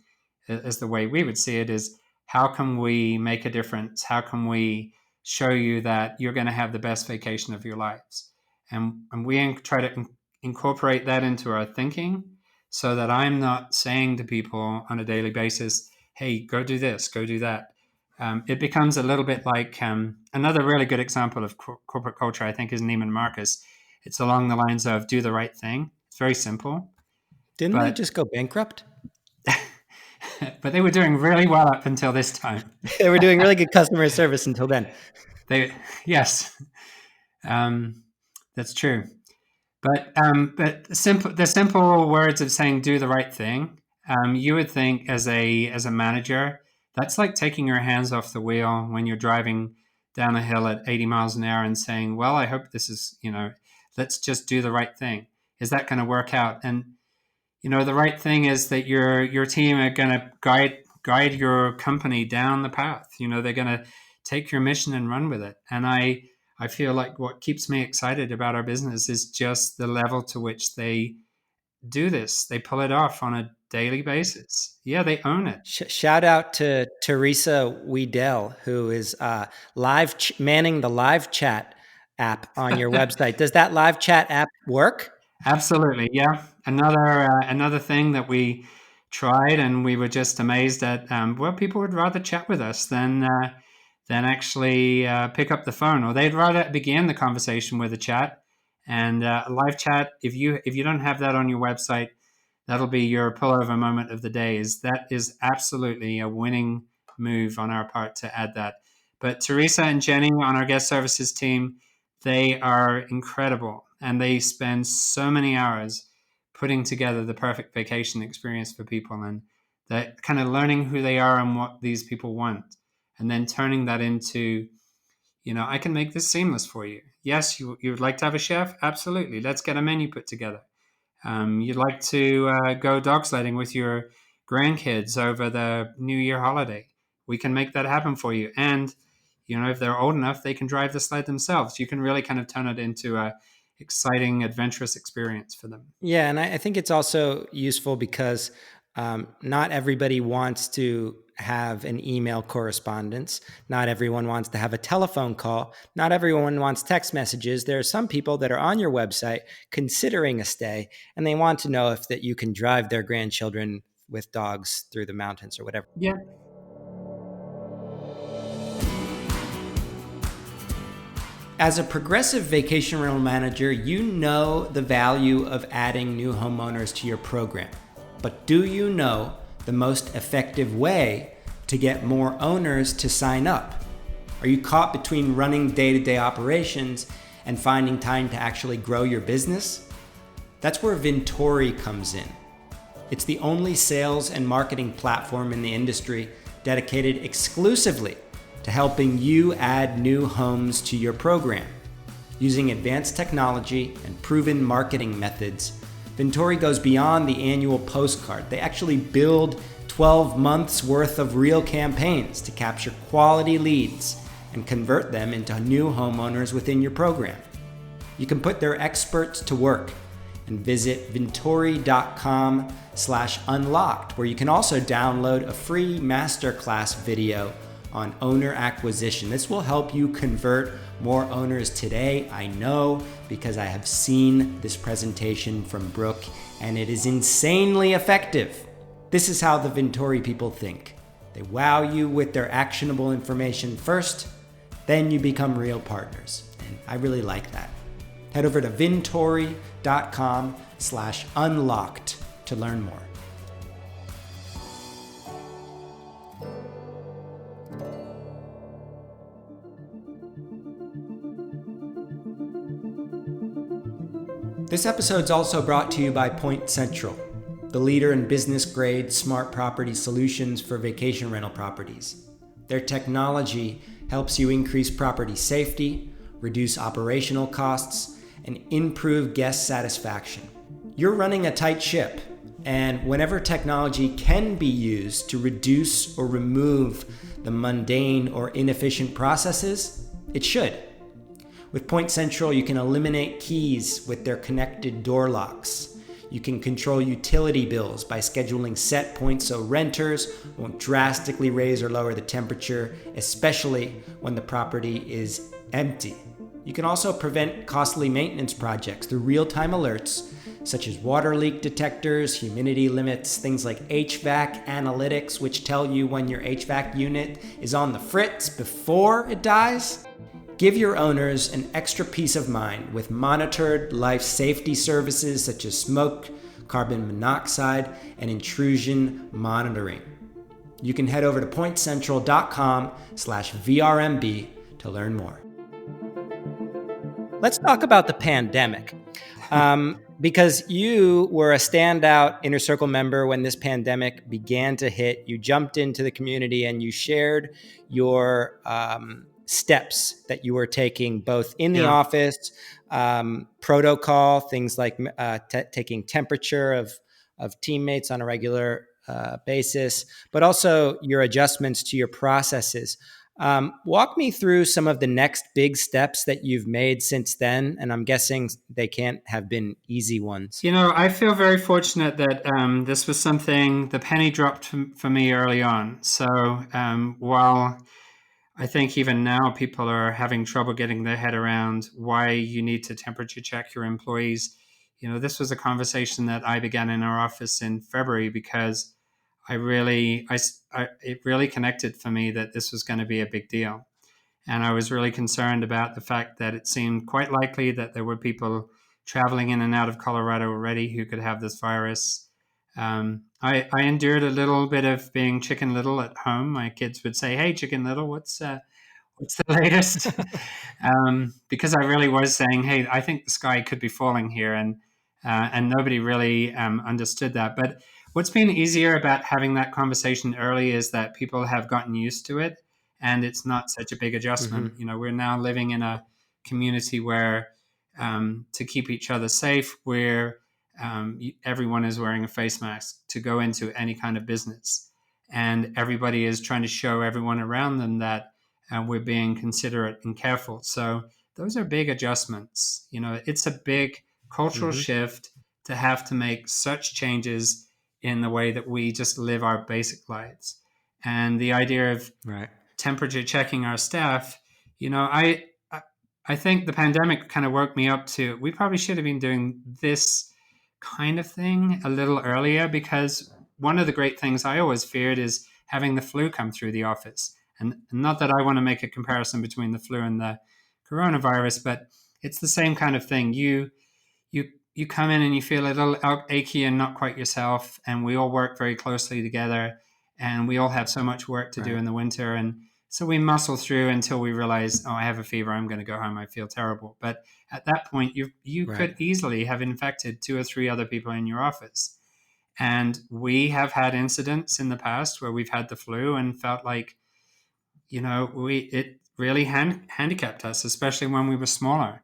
as the way we would see it, is how can we make a difference? How can we show you that you're going to have the best vacation of your lives? And we try to incorporate that into our thinking, so that I'm not saying to people on a daily basis, hey, go do this, go do that. It becomes a little bit like another really good example of corporate culture, I think, is Neiman Marcus. It's along the lines of do the right thing. It's very simple. Didn't they just go bankrupt? But they were doing really well up until this time. They were doing really good customer service until then. Yes, that's true. But the simple words of saying do the right thing, you would think as a manager, that's like taking your hands off the wheel when you're driving down a hill at 80 miles an hour and saying, well, I hope this is, let's just do the right thing. Is that going to work out? And, the right thing is that your team are going to guide your company down the path. They're going to take your mission and run with it. And I feel like what keeps me excited about our business is just the level to which they do this. They pull it off on a daily basis. Yeah, they own it. Shout out to Teresa Weedell, who is manning the live chat app on your website. Does that live chat app work? Absolutely, yeah. Another thing that we tried, and we were just amazed at. People would rather chat with us than actually pick up the phone, or they'd rather begin the conversation with a chat. And live chat, if you don't have that on your website, that'll be your pullover moment of the day. That is absolutely a winning move on our part to add that. But Teresa and Jenny on our guest services team, they are incredible, and they spend so many hours putting together the perfect vacation experience for people, and that kind of learning who they are and what these people want, and then turning that into, I can make this seamless for you. Yes, you would like to have a chef? Absolutely. Let's get a menu put together. You'd like to go dog sledding with your grandkids over the New Year holiday? We can make that happen for you. And, if they're old enough, they can drive the sled themselves. You can really kind of turn it into a exciting, adventurous experience for them. Yeah, and I think it's also useful because not everybody wants to have an email correspondence. Not everyone wants to have a telephone call. Not everyone wants text messages. There are some people that are on your website considering a stay, and they want to know if that you can drive their grandchildren with dogs through the mountains or whatever. Yeah. As a progressive vacation rental manager, you know the value of adding new homeowners to your program. But do you know the most effective way to get more owners to sign up? Are you caught between running day-to-day operations and finding time to actually grow your business? That's where Vintori comes in. It's the only sales and marketing platform in the industry dedicated exclusively to helping you add new homes to your program. Using advanced technology and proven marketing methods, Vintori goes beyond the annual postcard. They actually build 12 months worth of real campaigns to capture quality leads and convert them into new homeowners within your program. You can put their experts to work and visit vintori.com/unlocked, where you can also download a free masterclass video on owner acquisition. This will help you convert more owners today. I know because I have seen this presentation from Brooke, and it is insanely effective. This is how the Vintori people think. They wow you with their actionable information first, then you become real partners. And I really like that. Head over to vintori.com/unlocked to learn more. This episode's also brought to you by Point Central, the leader in business-grade smart property solutions for vacation rental properties. Their technology helps you increase property safety, reduce operational costs, and improve guest satisfaction. You're running a tight ship, and whenever technology can be used to reduce or remove the mundane or inefficient processes, it should. With Point Central, you can eliminate keys with their connected door locks. You can control utility bills by scheduling set points so renters won't drastically raise or lower the temperature, especially when the property is empty. You can also prevent costly maintenance projects through real-time alerts, such as water leak detectors, humidity limits, things like HVAC analytics, which tell you when your HVAC unit is on the fritz before it dies. Give your owners an extra peace of mind with monitored life safety services such as smoke, carbon monoxide, and intrusion monitoring. You can head over to pointcentral.com/VRMB to learn more. Let's talk about the pandemic. Because you were a standout Inner Circle member when this pandemic began to hit. You jumped into the community and you shared your steps that you were taking both in the office, protocol, things like taking temperature of teammates on a regular basis, but also your adjustments to your processes. Walk me through some of the next big steps that you've made since then, and I'm guessing they can't have been easy ones. I feel very fortunate that this was something, the penny dropped for me early on. So while I think even now people are having trouble getting their head around why you need to temperature check your employees, this was a conversation that I began in our office in February because it really connected for me that this was going to be a big deal. And I was really concerned about the fact that it seemed quite likely that there were people traveling in and out of Colorado already who could have this virus. I endured a little bit of being Chicken Little at home. My kids would say, "Hey, Chicken Little, what's the latest?" Because I really was saying, "Hey, I think the sky could be falling here," and nobody really understood that. But what's been easier about having that conversation early is that people have gotten used to it, and it's not such a big adjustment. Mm-hmm. We're now living in a community where to keep each other safe, where everyone is wearing a face mask to go into any kind of business. And everybody is trying to show everyone around them that we're being considerate and careful. So those are big adjustments. It's a big cultural shift to have to make such changes in the way that we just live our basic lives. And the idea of temperature checking our staff, I think the pandemic kind of woke me up to, we probably should have been doing this kind of thing a little earlier, because one of the great things I always feared is having the flu come through the office. And not that I want to make a comparison between the flu and the coronavirus, but it's the same kind of thing. You come in and you feel a little achy and not quite yourself, and we all work very closely together, and we all have so much work to do in the winter, and so we muscle through until we realize, I have a fever, I'm going to go home, I feel terrible. But at that point, you could easily have infected 2 or 3 other people in your office. And we have had incidents in the past where we've had the flu and felt like, it really handicapped us, especially when we were smaller.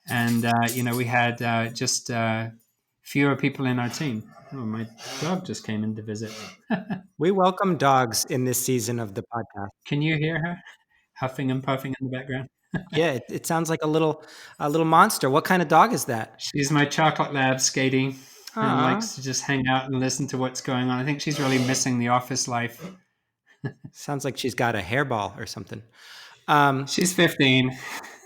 And, we had just fewer people in our team. Oh, my dog just came in to visit. We welcome dogs in this season of the podcast. Can you hear her huffing and puffing in the background? Yeah, it sounds like a little monster. What kind of dog is that? She's my chocolate lab, Skating, and likes to just hang out and listen to what's going on. I think she's really missing the office life. Sounds like she's got a hairball or something. She's 15.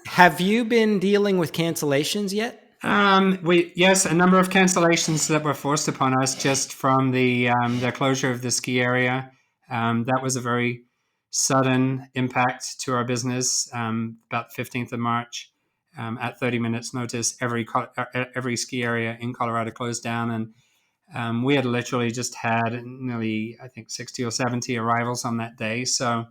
Have you been dealing with cancellations yet? Yes, a number of cancellations that were forced upon us just from the closure of the ski area. That was a very sudden impact to our business. About 15th of March, at 30 minutes notice, every ski area in Colorado closed down, and we had literally just had nearly, I think, 60 or 70 arrivals on that day. So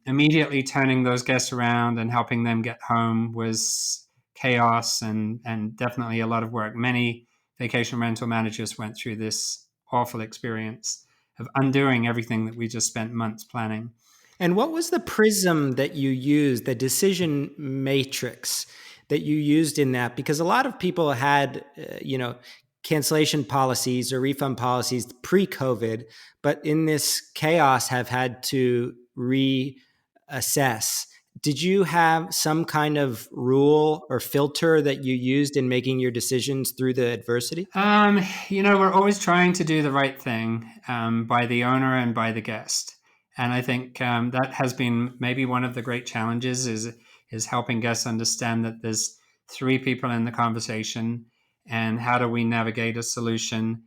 immediately turning those guests around and helping them get home was chaos and definitely a lot of work. Many vacation rental managers went through this awful experience of undoing everything that we just spent months planning. And what was the prism that you used, the decision matrix that you used in that? Because a lot of people had, cancellation policies or refund policies pre-COVID, but in this chaos have had to reassess. Did you have some kind of rule or filter that you used in making your decisions through the adversity? We're always trying to do the right thing by the owner and by the guest. And I think that has been maybe one of the great challenges is helping guests understand that there's three people in the conversation, and how do we navigate a solution.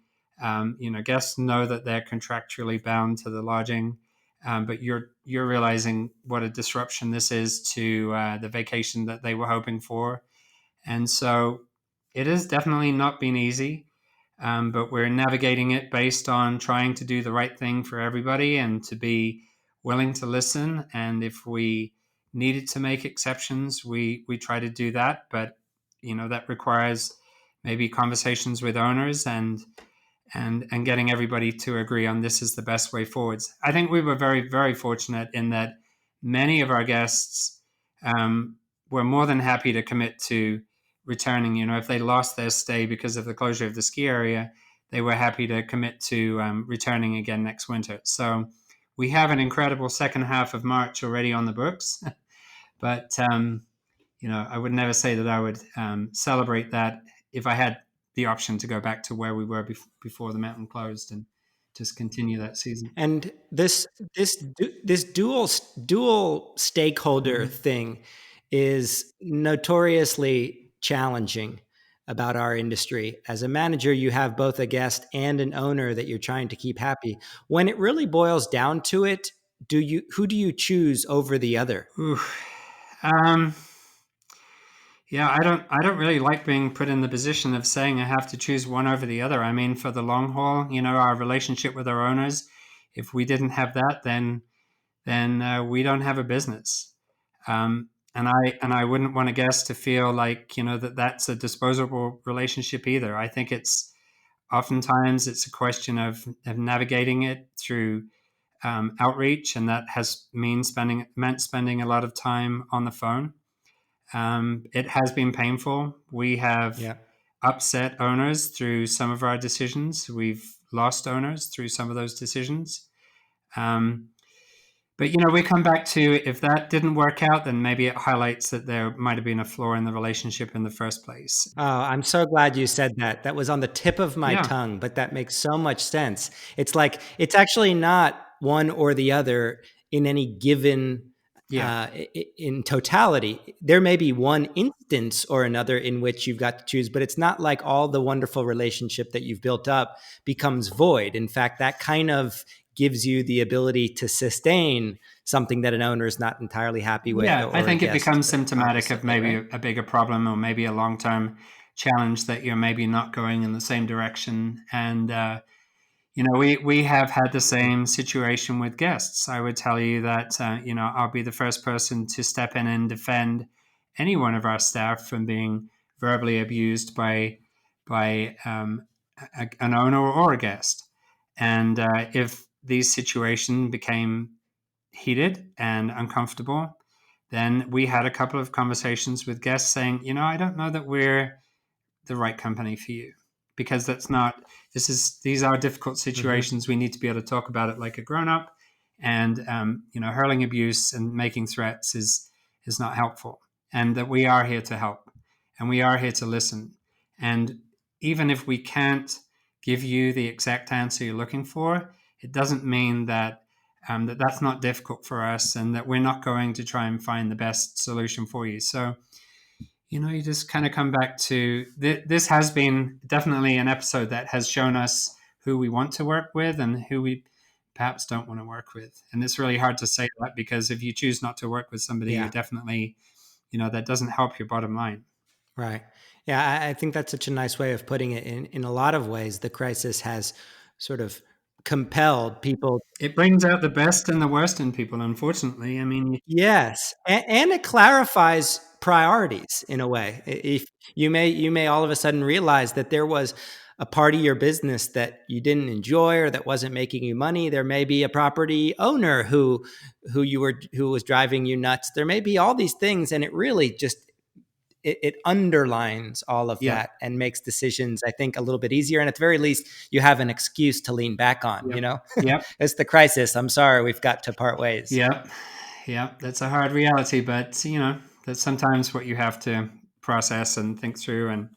Guests know that they're contractually bound to the lodging, but you're realizing what a disruption this is to the vacation that they were hoping for. And so it has definitely not been easy, but we're navigating it based on trying to do the right thing for everybody and to be willing to listen. And if we needed to make exceptions, we try to do that. But that requires maybe conversations with owners and getting everybody to agree on this is the best way forwards. I think we were very, very fortunate in that many of our guests were more than happy to commit to returning. If they lost their stay because of the closure of the ski area, they were happy to commit to returning again next winter. So we have an incredible second half of March already on the books. But, I would never say that I would celebrate that if I had the option to go back to where we were before the mountain closed and just continue that season. And this dual stakeholder thing is notoriously challenging about our industry. As a manager, you have both a guest and an owner that you're trying to keep happy. When it really boils down to it, who do you choose over the other? Ooh. Yeah, I don't really like being put in the position of saying I have to choose one over the other. I mean, for the long haul, our relationship with our owners, if we didn't have that, then we don't have a business. And I wouldn't want a guest to feel like, that's a disposable relationship either. I think it's oftentimes it's a question of navigating it through outreach, and that has meant spending a lot of time on the phone. It has been painful. We have upset owners through some of our decisions. We've lost owners through some of those decisions. But, we come back to, if that didn't work out, then maybe it highlights that there might have been a flaw in the relationship in the first place. Oh, I'm so glad you said that. That was on the tip of my tongue, but that makes so much sense. It's like, it's actually not one or the other in any given in totality. There may be one instance or another in which you've got to choose, but it's not like all the wonderful relationship that you've built up becomes void. In fact, that kind of gives you the ability to sustain something that an owner is not entirely happy with. Yeah, I think it becomes symptomatic of maybe a bigger problem, or maybe a long-term challenge that you're maybe not going in the same direction. And we have had the same situation with guests. I would tell you that, I'll be the first person to step in and defend any one of our staff from being verbally abused by an owner or a guest. And if these situations became heated and uncomfortable, then we had a couple of conversations with guests saying, I don't know that we're the right company for you, because these are difficult situations. We need to be able to talk about it like a grown-up, and hurling abuse and making threats is not helpful, and that we are here to help, and we are here to listen. And even if we can't give you the exact answer you're looking for, it doesn't mean that that's not difficult for us, and that we're not going to try and find the best solution for you. So you just kind of come back to this has been definitely an episode that has shown us who we want to work with and who we perhaps don't want to work with. And it's really hard to say that, because if you choose not to work with somebody, you definitely, that doesn't help your bottom line. Right. Yeah, I think that's such a nice way of putting it. In a lot of ways, the crisis has sort of compelled people. It brings out the best and the worst in people, unfortunately. I mean, yes, and it clarifies priorities in a way. If you may all of a sudden realize that there was a part of your business that you didn't enjoy or that wasn't making you money. There may be a property owner who was driving you nuts. There may be all these things, and it really just it underlines all of that and makes decisions, I think, a little bit easier. And at the very least, you have an excuse to lean back on. Yep. It's the crisis. I'm sorry, we've got to part ways. Yep. Yeah, that's a hard reality, but that's sometimes what you have to process and think through. And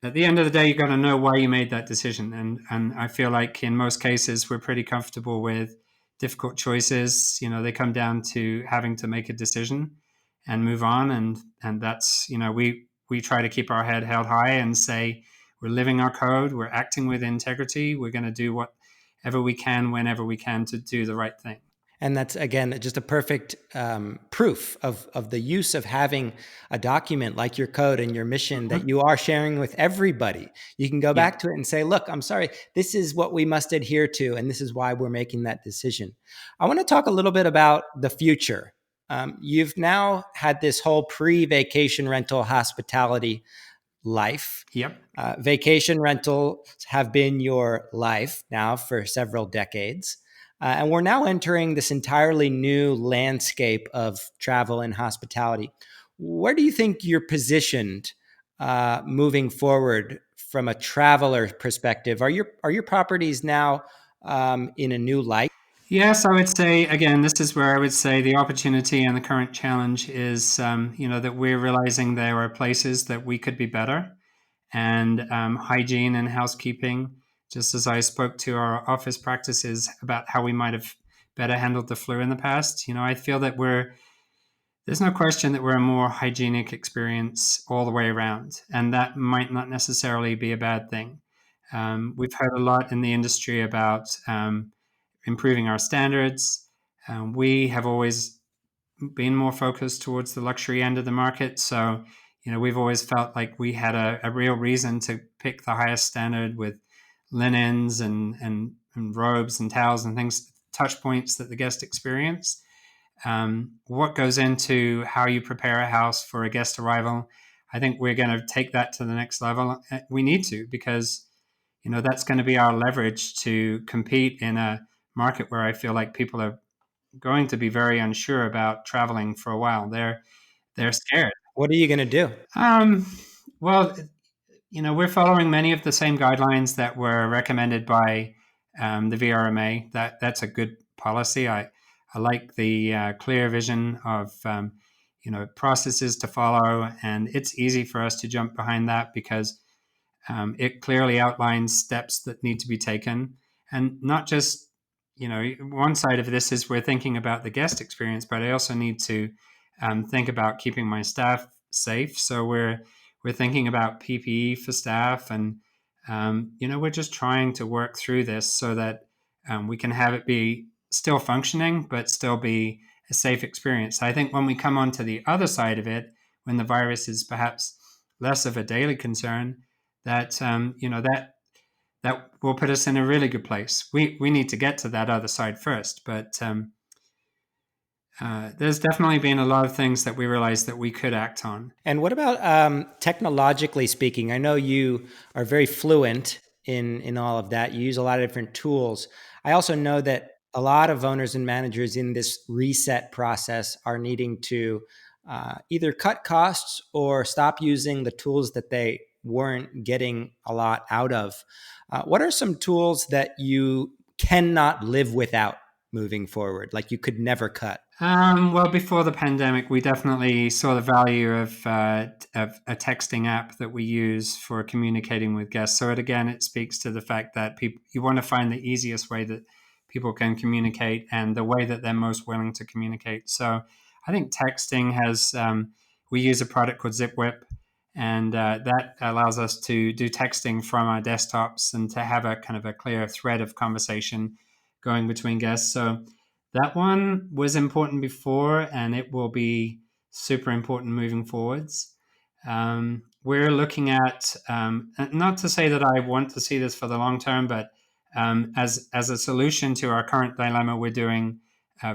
at the end of the day, you got to know why you made that decision. And I feel like in most cases, we're pretty comfortable with difficult choices. They come down to having to make a decision and move on. And that's, we try to keep our head held high and say, we're living our code, we're acting with integrity, we're going to do whatever we can, whenever we can, to do the right thing. And that's, again, just a perfect proof of the use of having a document like your code and your mission that you are sharing with everybody. You can go back to it and say, look, I'm sorry, this is what we must adhere to, and this is why we're making that decision. I want to talk a little bit about the future. You've now had this whole pre-vacation rental hospitality life. Yep. Vacation rentals have been your life now for several decades. And we're now entering this entirely new landscape of travel and hospitality. Where do you think you're positioned moving forward from a traveler perspective? Are your properties now in a new light? Yes, I would say, again, this is where I would say the opportunity and the current challenge is, that we're realizing there are places that we could be better. And hygiene and housekeeping, just as I spoke to our office practices about how we might have better handled the flu in the past. I feel that there's no question that we're a more hygienic experience all the way around, and that might not necessarily be a bad thing. We've heard a lot in the industry about improving our standards. We have always been more focused towards the luxury end of the market. So, we've always felt like we had a real reason to pick the highest standard with linens and robes and towels and things, touch points that the guest experience. What goes into how you prepare a house for a guest arrival, I think we're going to take that to the next level. We need to, because, that's going to be our leverage to compete in a market where I feel like people are going to be very unsure about traveling for a while. They're scared. What are you going to do? Well, we're following many of the same guidelines that were recommended by the VRMA. That's a good policy. I like the clear vision of processes to follow, and it's easy for us to jump behind that because it clearly outlines steps that need to be taken, and not just one side of this is we're thinking about the guest experience, but I also need to think about keeping my staff safe. So we're thinking about PPE for staff, and we're just trying to work through this so that we can have it be still functioning, but still be a safe experience. I think when we come on to the other side of it, when the virus is perhaps less of a daily concern, that that will put us in a really good place. We need to get to that other side first, but there's definitely been a lot of things that we realized that we could act on. And what about technologically speaking? I know you are very fluent in all of that. You use a lot of different tools. I also know that a lot of owners and managers in this reset process are needing to either cut costs or stop using the tools that they weren't getting a lot out of. What are some tools that you cannot live without moving forward, like you could never cut? Well, before the pandemic, we definitely saw the value of a texting app that we use for communicating with guests. So it speaks to the fact that you want to find the easiest way that people can communicate and the way that they're most willing to communicate. So I think texting has, we use a product called ZipWhip, and that allows us to do texting from our desktops and to have a kind of a clear thread of conversation going between guests. So that one was important before, and it will be super important moving forwards. We're looking at, not to say that I want to see this for the long term, but as a solution to our current dilemma, we're doing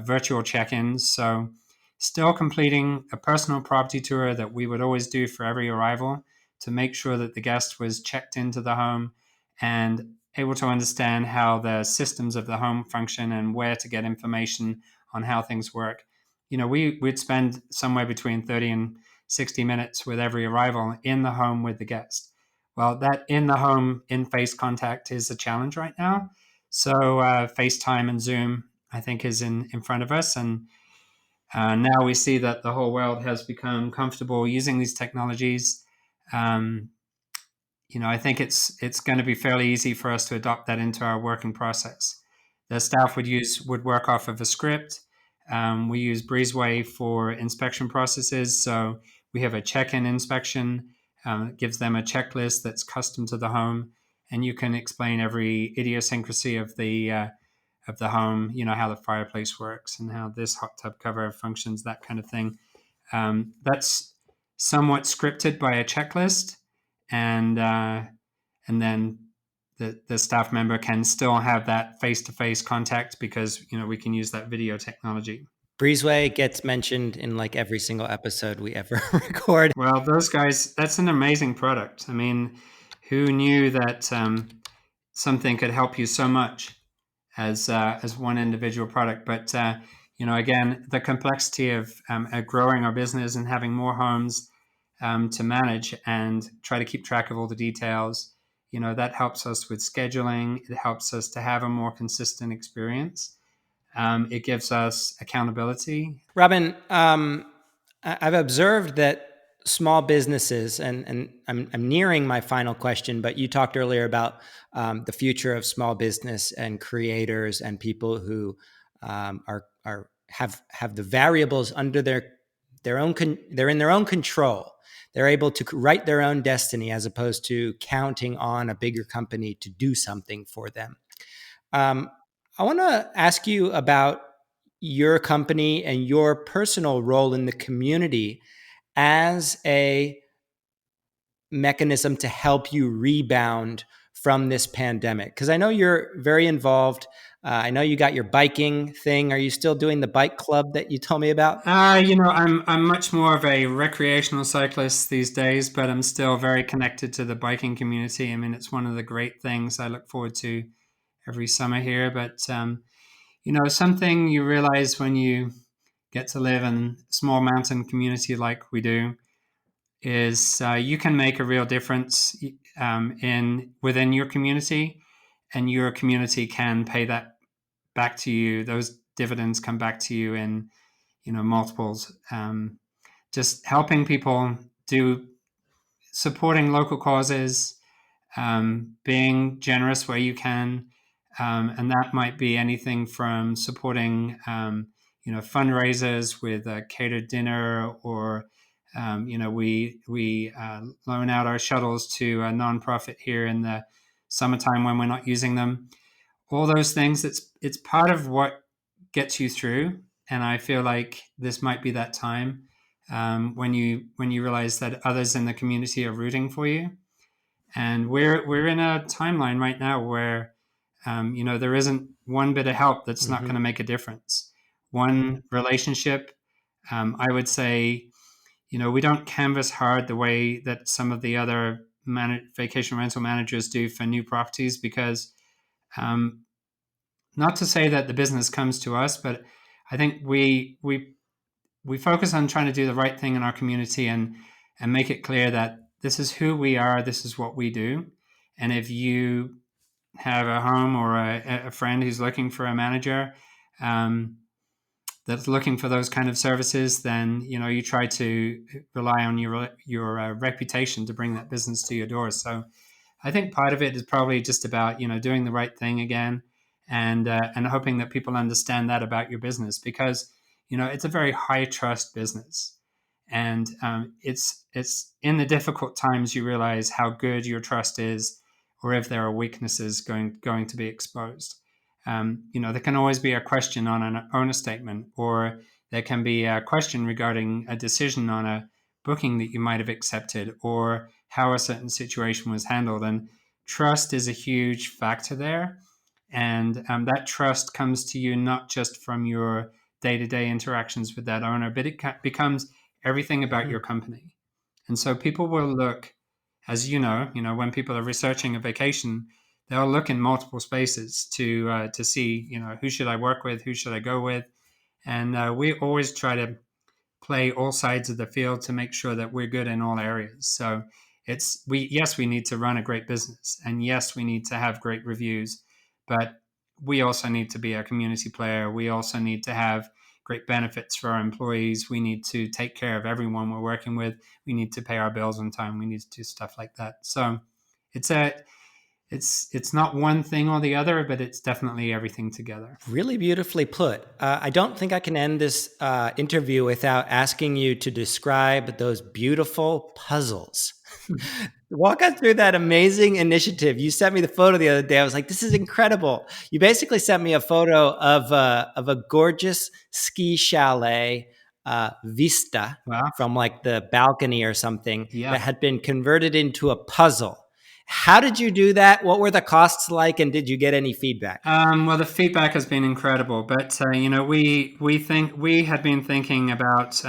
virtual check-ins. So still completing a personal property tour that we would always do for every arrival to make sure that the guest was checked into the home and able to understand how the systems of the home function and where to get information on how things work. We'd spend somewhere between 30 and 60 minutes with every arrival in the home with the guest. Well, that in the home, in-face contact is a challenge right now. So FaceTime and Zoom, I think, is in front of us. And Now we see that the whole world has become comfortable using these technologies. Um, I think it's going to be fairly easy for us to adopt that into our working process. The staff would work off of a script. We use Breezeway for inspection processes, so we have a check-in inspection. It gives them a checklist that's custom to the home, and you can explain every idiosyncrasy of the home. How the fireplace works and how this hot tub cover functions, that kind of thing. That's somewhat scripted by a checklist, and then the staff member can still have that face-to-face contact because we can use that video technology. Breezeway gets mentioned in like every single episode we ever record. Well, those guys, that's an amazing product. I mean, who knew that something could help you so much as one individual product? But again, the complexity of growing our business and having more homes to manage and try to keep track of all the details, that helps us with scheduling. It helps us to have a more consistent experience. It gives us accountability. Robin, I've observed that small businesses, and I'm nearing my final question, but you talked earlier about the future of small business and creators and people who have the variables under their own they're in their own control. They're able to write their own destiny as opposed to counting on a bigger company to do something for them. I want to ask you about your company and your personal role in the community as a mechanism to help you rebound from this pandemic. Because I know you're very involved. I know you got your biking thing. Are you still doing the bike club that you told me about? I'm much more of a recreational cyclist these days, but I'm still very connected to the biking community. I mean, it's one of the great things I look forward to every summer here. But something you realize when you get to live in a small mountain community like we do is you can make a real difference within your community, and your community can pay that back to you. Those dividends come back to you in multiples. Just helping people, supporting local causes, being generous where you can, and that might be anything from supporting fundraisers with a catered dinner, or we loan out our shuttles to a nonprofit here in the summertime when we're not using them. All those things, it's part of what gets you through. And I feel like this might be that time when you realize that others in the community are rooting for you. And we're in a timeline right now where there isn't one bit of help that's not going to make a difference. One relationship, I would say, we don't canvas hard the way that some of the other vacation rental managers do for new properties, because not to say that the business comes to us, but I think we focus on trying to do the right thing in our community and make it clear that this is who we are, this is what we do. And if you have a home or a friend who's looking for a manager that's looking for those kind of services, then you try to rely on your reputation to bring that business to your door. So I think part of it is probably just about doing the right thing again, and hoping that people understand that about your business, because it's a very high trust business, and it's in the difficult times you realize how good your trust is, or if there are weaknesses going to be exposed. There can always be a question on an owner statement, or there can be a question regarding a decision on a booking that you might have accepted, or how a certain situation was handled. And trust is a huge factor there. And that trust comes to you not just from your day-to-day interactions with that owner, but it becomes everything about your company. And so people will look, as when people are researching a vacation, they'll look in multiple spaces to see, who should I work with, who should I go with, and we always try to play all sides of the field to make sure that we're good in all areas. So we need to run a great business, and yes, we need to have great reviews, but we also need to be a community player. We also need to have great benefits for our employees. We need to take care of everyone we're working with. We need to pay our bills on time. We need to do stuff like that. So it's not one thing or the other, but it's definitely everything together. Really beautifully put. I don't think I can end this interview without asking you to describe those beautiful puzzles. Walk us through that amazing initiative. You sent me the photo the other day. I was like, this is incredible. You basically sent me a photo of a gorgeous ski chalet vista Wow. from like the balcony or something Yeah. that had been converted into a puzzle. How did you do that? What were the costs like, and did you get any feedback? Well, the feedback has been incredible, but we had been thinking about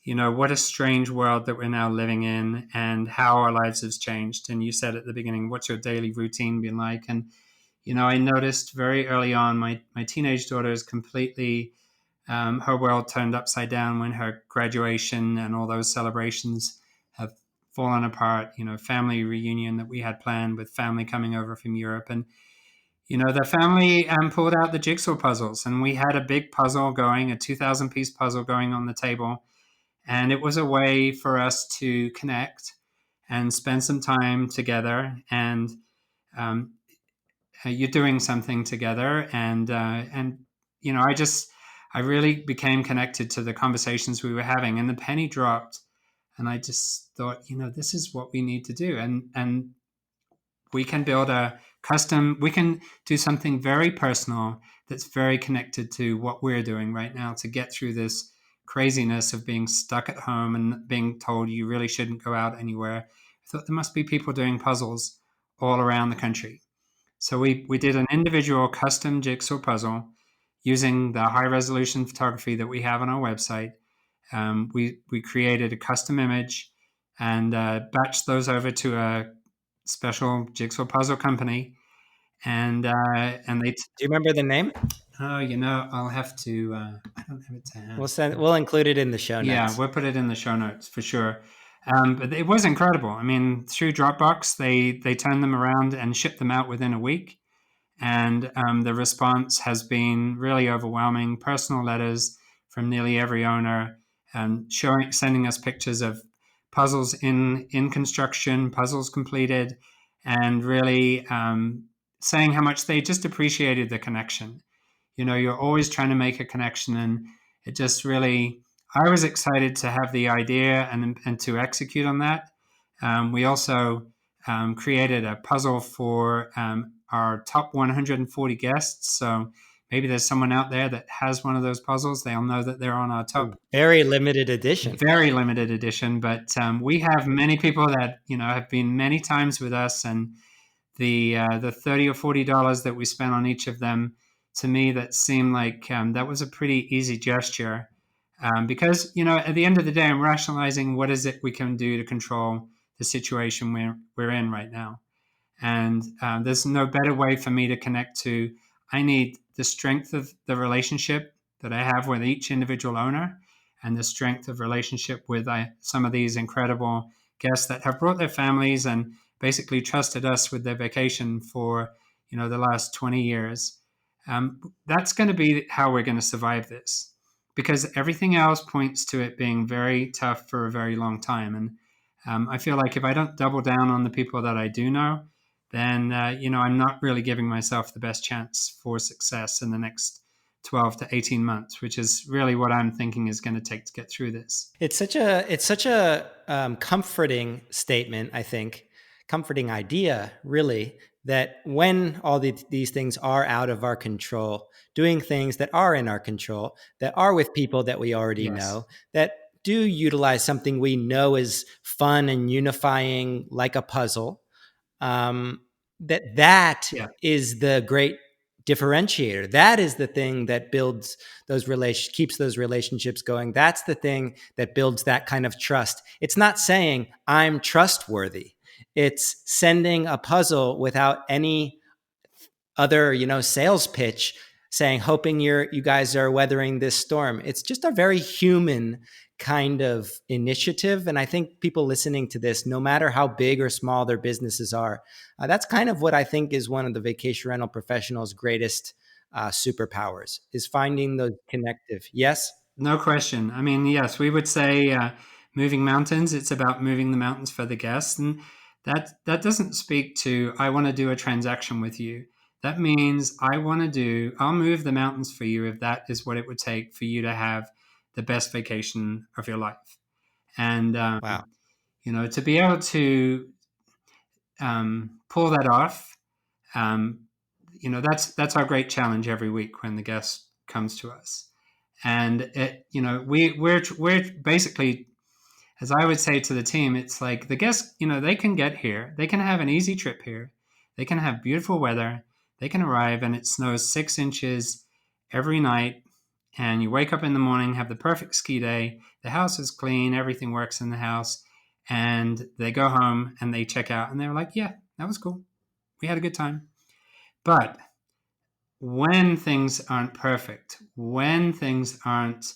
what a strange world that we're now living in, and how our lives has changed. And you said at the beginning, what's your daily routine been like? And I noticed very early on, my teenage daughter is completely her world turned upside down when her graduation and all those celebrations have fallen apart. Family reunion that we had planned with family coming over from Europe, and the family pulled out the jigsaw puzzles, and we had a big puzzle going, a 2,000-piece puzzle going on the table. And it was a way for us to connect and spend some time together. And you're doing something together. And I really became connected to the conversations we were having. And the penny dropped. And I just thought, this is what we need to do. And we can build we can do something very personal that's very connected to what we're doing right now to get through this craziness of being stuck at home and being told you really shouldn't go out anywhere. I thought there must be people doing puzzles all around the country. So we did an individual custom jigsaw puzzle using the high resolution photography that we have on our website. We created a custom image and batched those over to a special jigsaw puzzle company, and they. Do you remember the name? Oh, I'll have to. I don't have it to hand. We'll include it in the show notes. Yeah, we'll put it in the show notes for sure. But it was incredible. I mean, through Dropbox, they turned them around and shipped them out within a week, and the response has been really overwhelming. Personal letters from nearly every owner, sending us pictures of puzzles in construction, puzzles completed, and really saying how much they just appreciated the connection. You're always trying to make a connection, and it just really, I was excited to have the idea and to execute on that. We also created a puzzle for our top 140 guests. So maybe there's someone out there that has one of those puzzles. They'll know that they're on our top. Very limited edition. Very limited edition. But we have many people that, have been many times with us, and the $30 or $40 that we spent on each of them, to me, that seemed like that was a pretty easy gesture. Because, at the end of the day, I'm rationalizing what is it we can do to control the situation we're in right now. And there's no better way for me to connect to. I need the strength of the relationship that I have with each individual owner, and the strength of relationship with some of these incredible guests that have brought their families and basically trusted us with their vacation for, the last 20 years. That's going to be how we're going to survive this, because everything else points to it being very tough for a very long time. And I feel like if I don't double down on the people that I do know, then, I'm not really giving myself the best chance for success in the next 12 to 18 months, which is really what I'm thinking is going to take to get through this. It's such a comforting statement, I think, comforting idea, really, that when all these things are out of our control, doing things that are in our control, that are with people that we already know, that do utilize something we know is fun and unifying, like a puzzle, that is the great differentiator. That is the thing that builds keeps those relationships going. That's the thing that builds that kind of trust. It's not saying I'm trustworthy. It's sending a puzzle without any other, sales pitch, hoping you guys are weathering this storm. It's just a very human kind of initiative. And I think people listening to this, no matter how big or small their businesses are, that's kind of what I think is one of the vacation rental professionals' greatest superpowers, is finding those connective. Yes? No question. I mean, yes, we would say moving mountains. It's about moving the mountains for the guests, and that doesn't speak to I want to do a transaction with you. That means I'll move the mountains for you if that is what it would take for you to have the best vacation of your life. And Wow. To be able to pull that off, that's our great challenge every week when the guest comes to us. And we're basically, as I would say to the team, it's like the guests, they can get here, they can have an easy trip here, they can have beautiful weather, they can arrive and it snows 6 inches every night, and you wake up in the morning, have the perfect ski day, the house is clean, everything works in the house, and they go home and they check out and they're like, yeah, that was cool, we had a good time. But when things aren't perfect, when things aren't,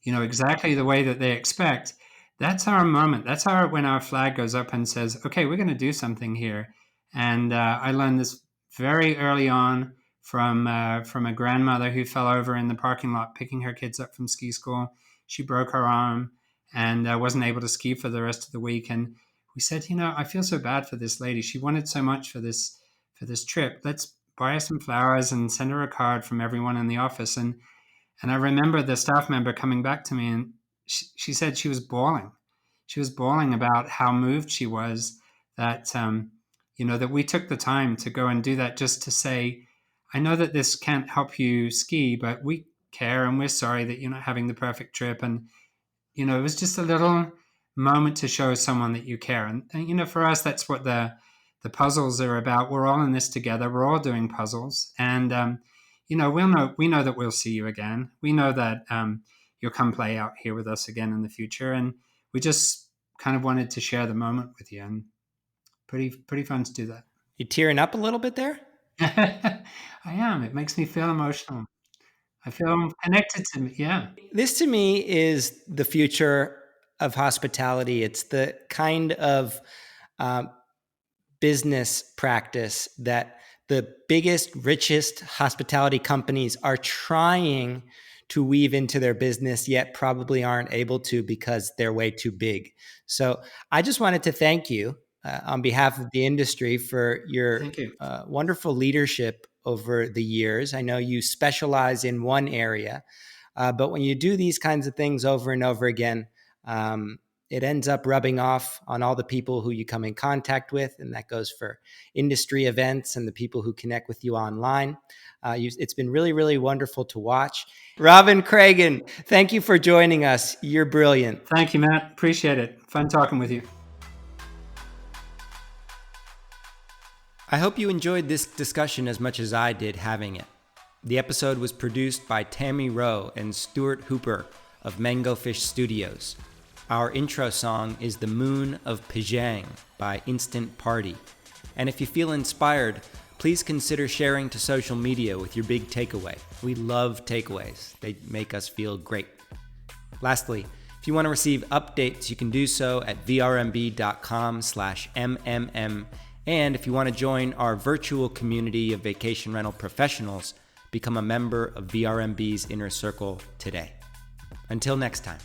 exactly the way that they expect, that's our moment. That's when our flag goes up and says, okay, we're going to do something here. And I learned this very early on from a grandmother who fell over in the parking lot picking her kids up from ski school. She broke her arm and wasn't able to ski for the rest of the week. And we said, I feel so bad for this lady. She wanted so much for this trip. Let's buy her some flowers and send her a card from everyone in the office. And I remember the staff member coming back to me, and she said she was bawling. She was bawling about how moved she was that, that we took the time to go and do that, just to say, I know that this can't help you ski, but we care and we're sorry that you're not having the perfect trip. And, it was just a little moment to show someone that you care. And for us, that's what the puzzles are about. We're all in this together. We're all doing puzzles. And, we know that we'll see you again. We know that you'll come play out here with us again in the future. And we just kind of wanted to share the moment with you, and pretty fun to do that. You tearing up a little bit there? I am. It makes me feel emotional. I feel connected to me. Yeah. This to me is the future of hospitality. It's the kind of business practice that the biggest, richest hospitality companies are trying to weave into their business, yet probably aren't able to because they're way too big. So I just wanted to thank you on behalf of the industry for your wonderful leadership over the years. I know you specialize in one area, but when you do these kinds of things over and over again, it ends up rubbing off on all the people who you come in contact with. And that goes for industry events and the people who connect with you online. It's been really, really wonderful to watch. Robin Craigen, thank you for joining us. You're brilliant. Thank you, Matt. Appreciate it. Fun talking with you. I hope you enjoyed this discussion as much as I did having it. The episode was produced by Tammy Rowe and Stuart Hooper of Mango Fish Studios. Our intro song is The Moon of Pajang by Instant Party. And if you feel inspired, please consider sharing to social media with your big takeaway. We love takeaways. They make us feel great. Lastly, if you want to receive updates, you can do so at vrmb.com/mmm. And if you want to join our virtual community of vacation rental professionals, become a member of VRMB's Inner Circle today. Until next time.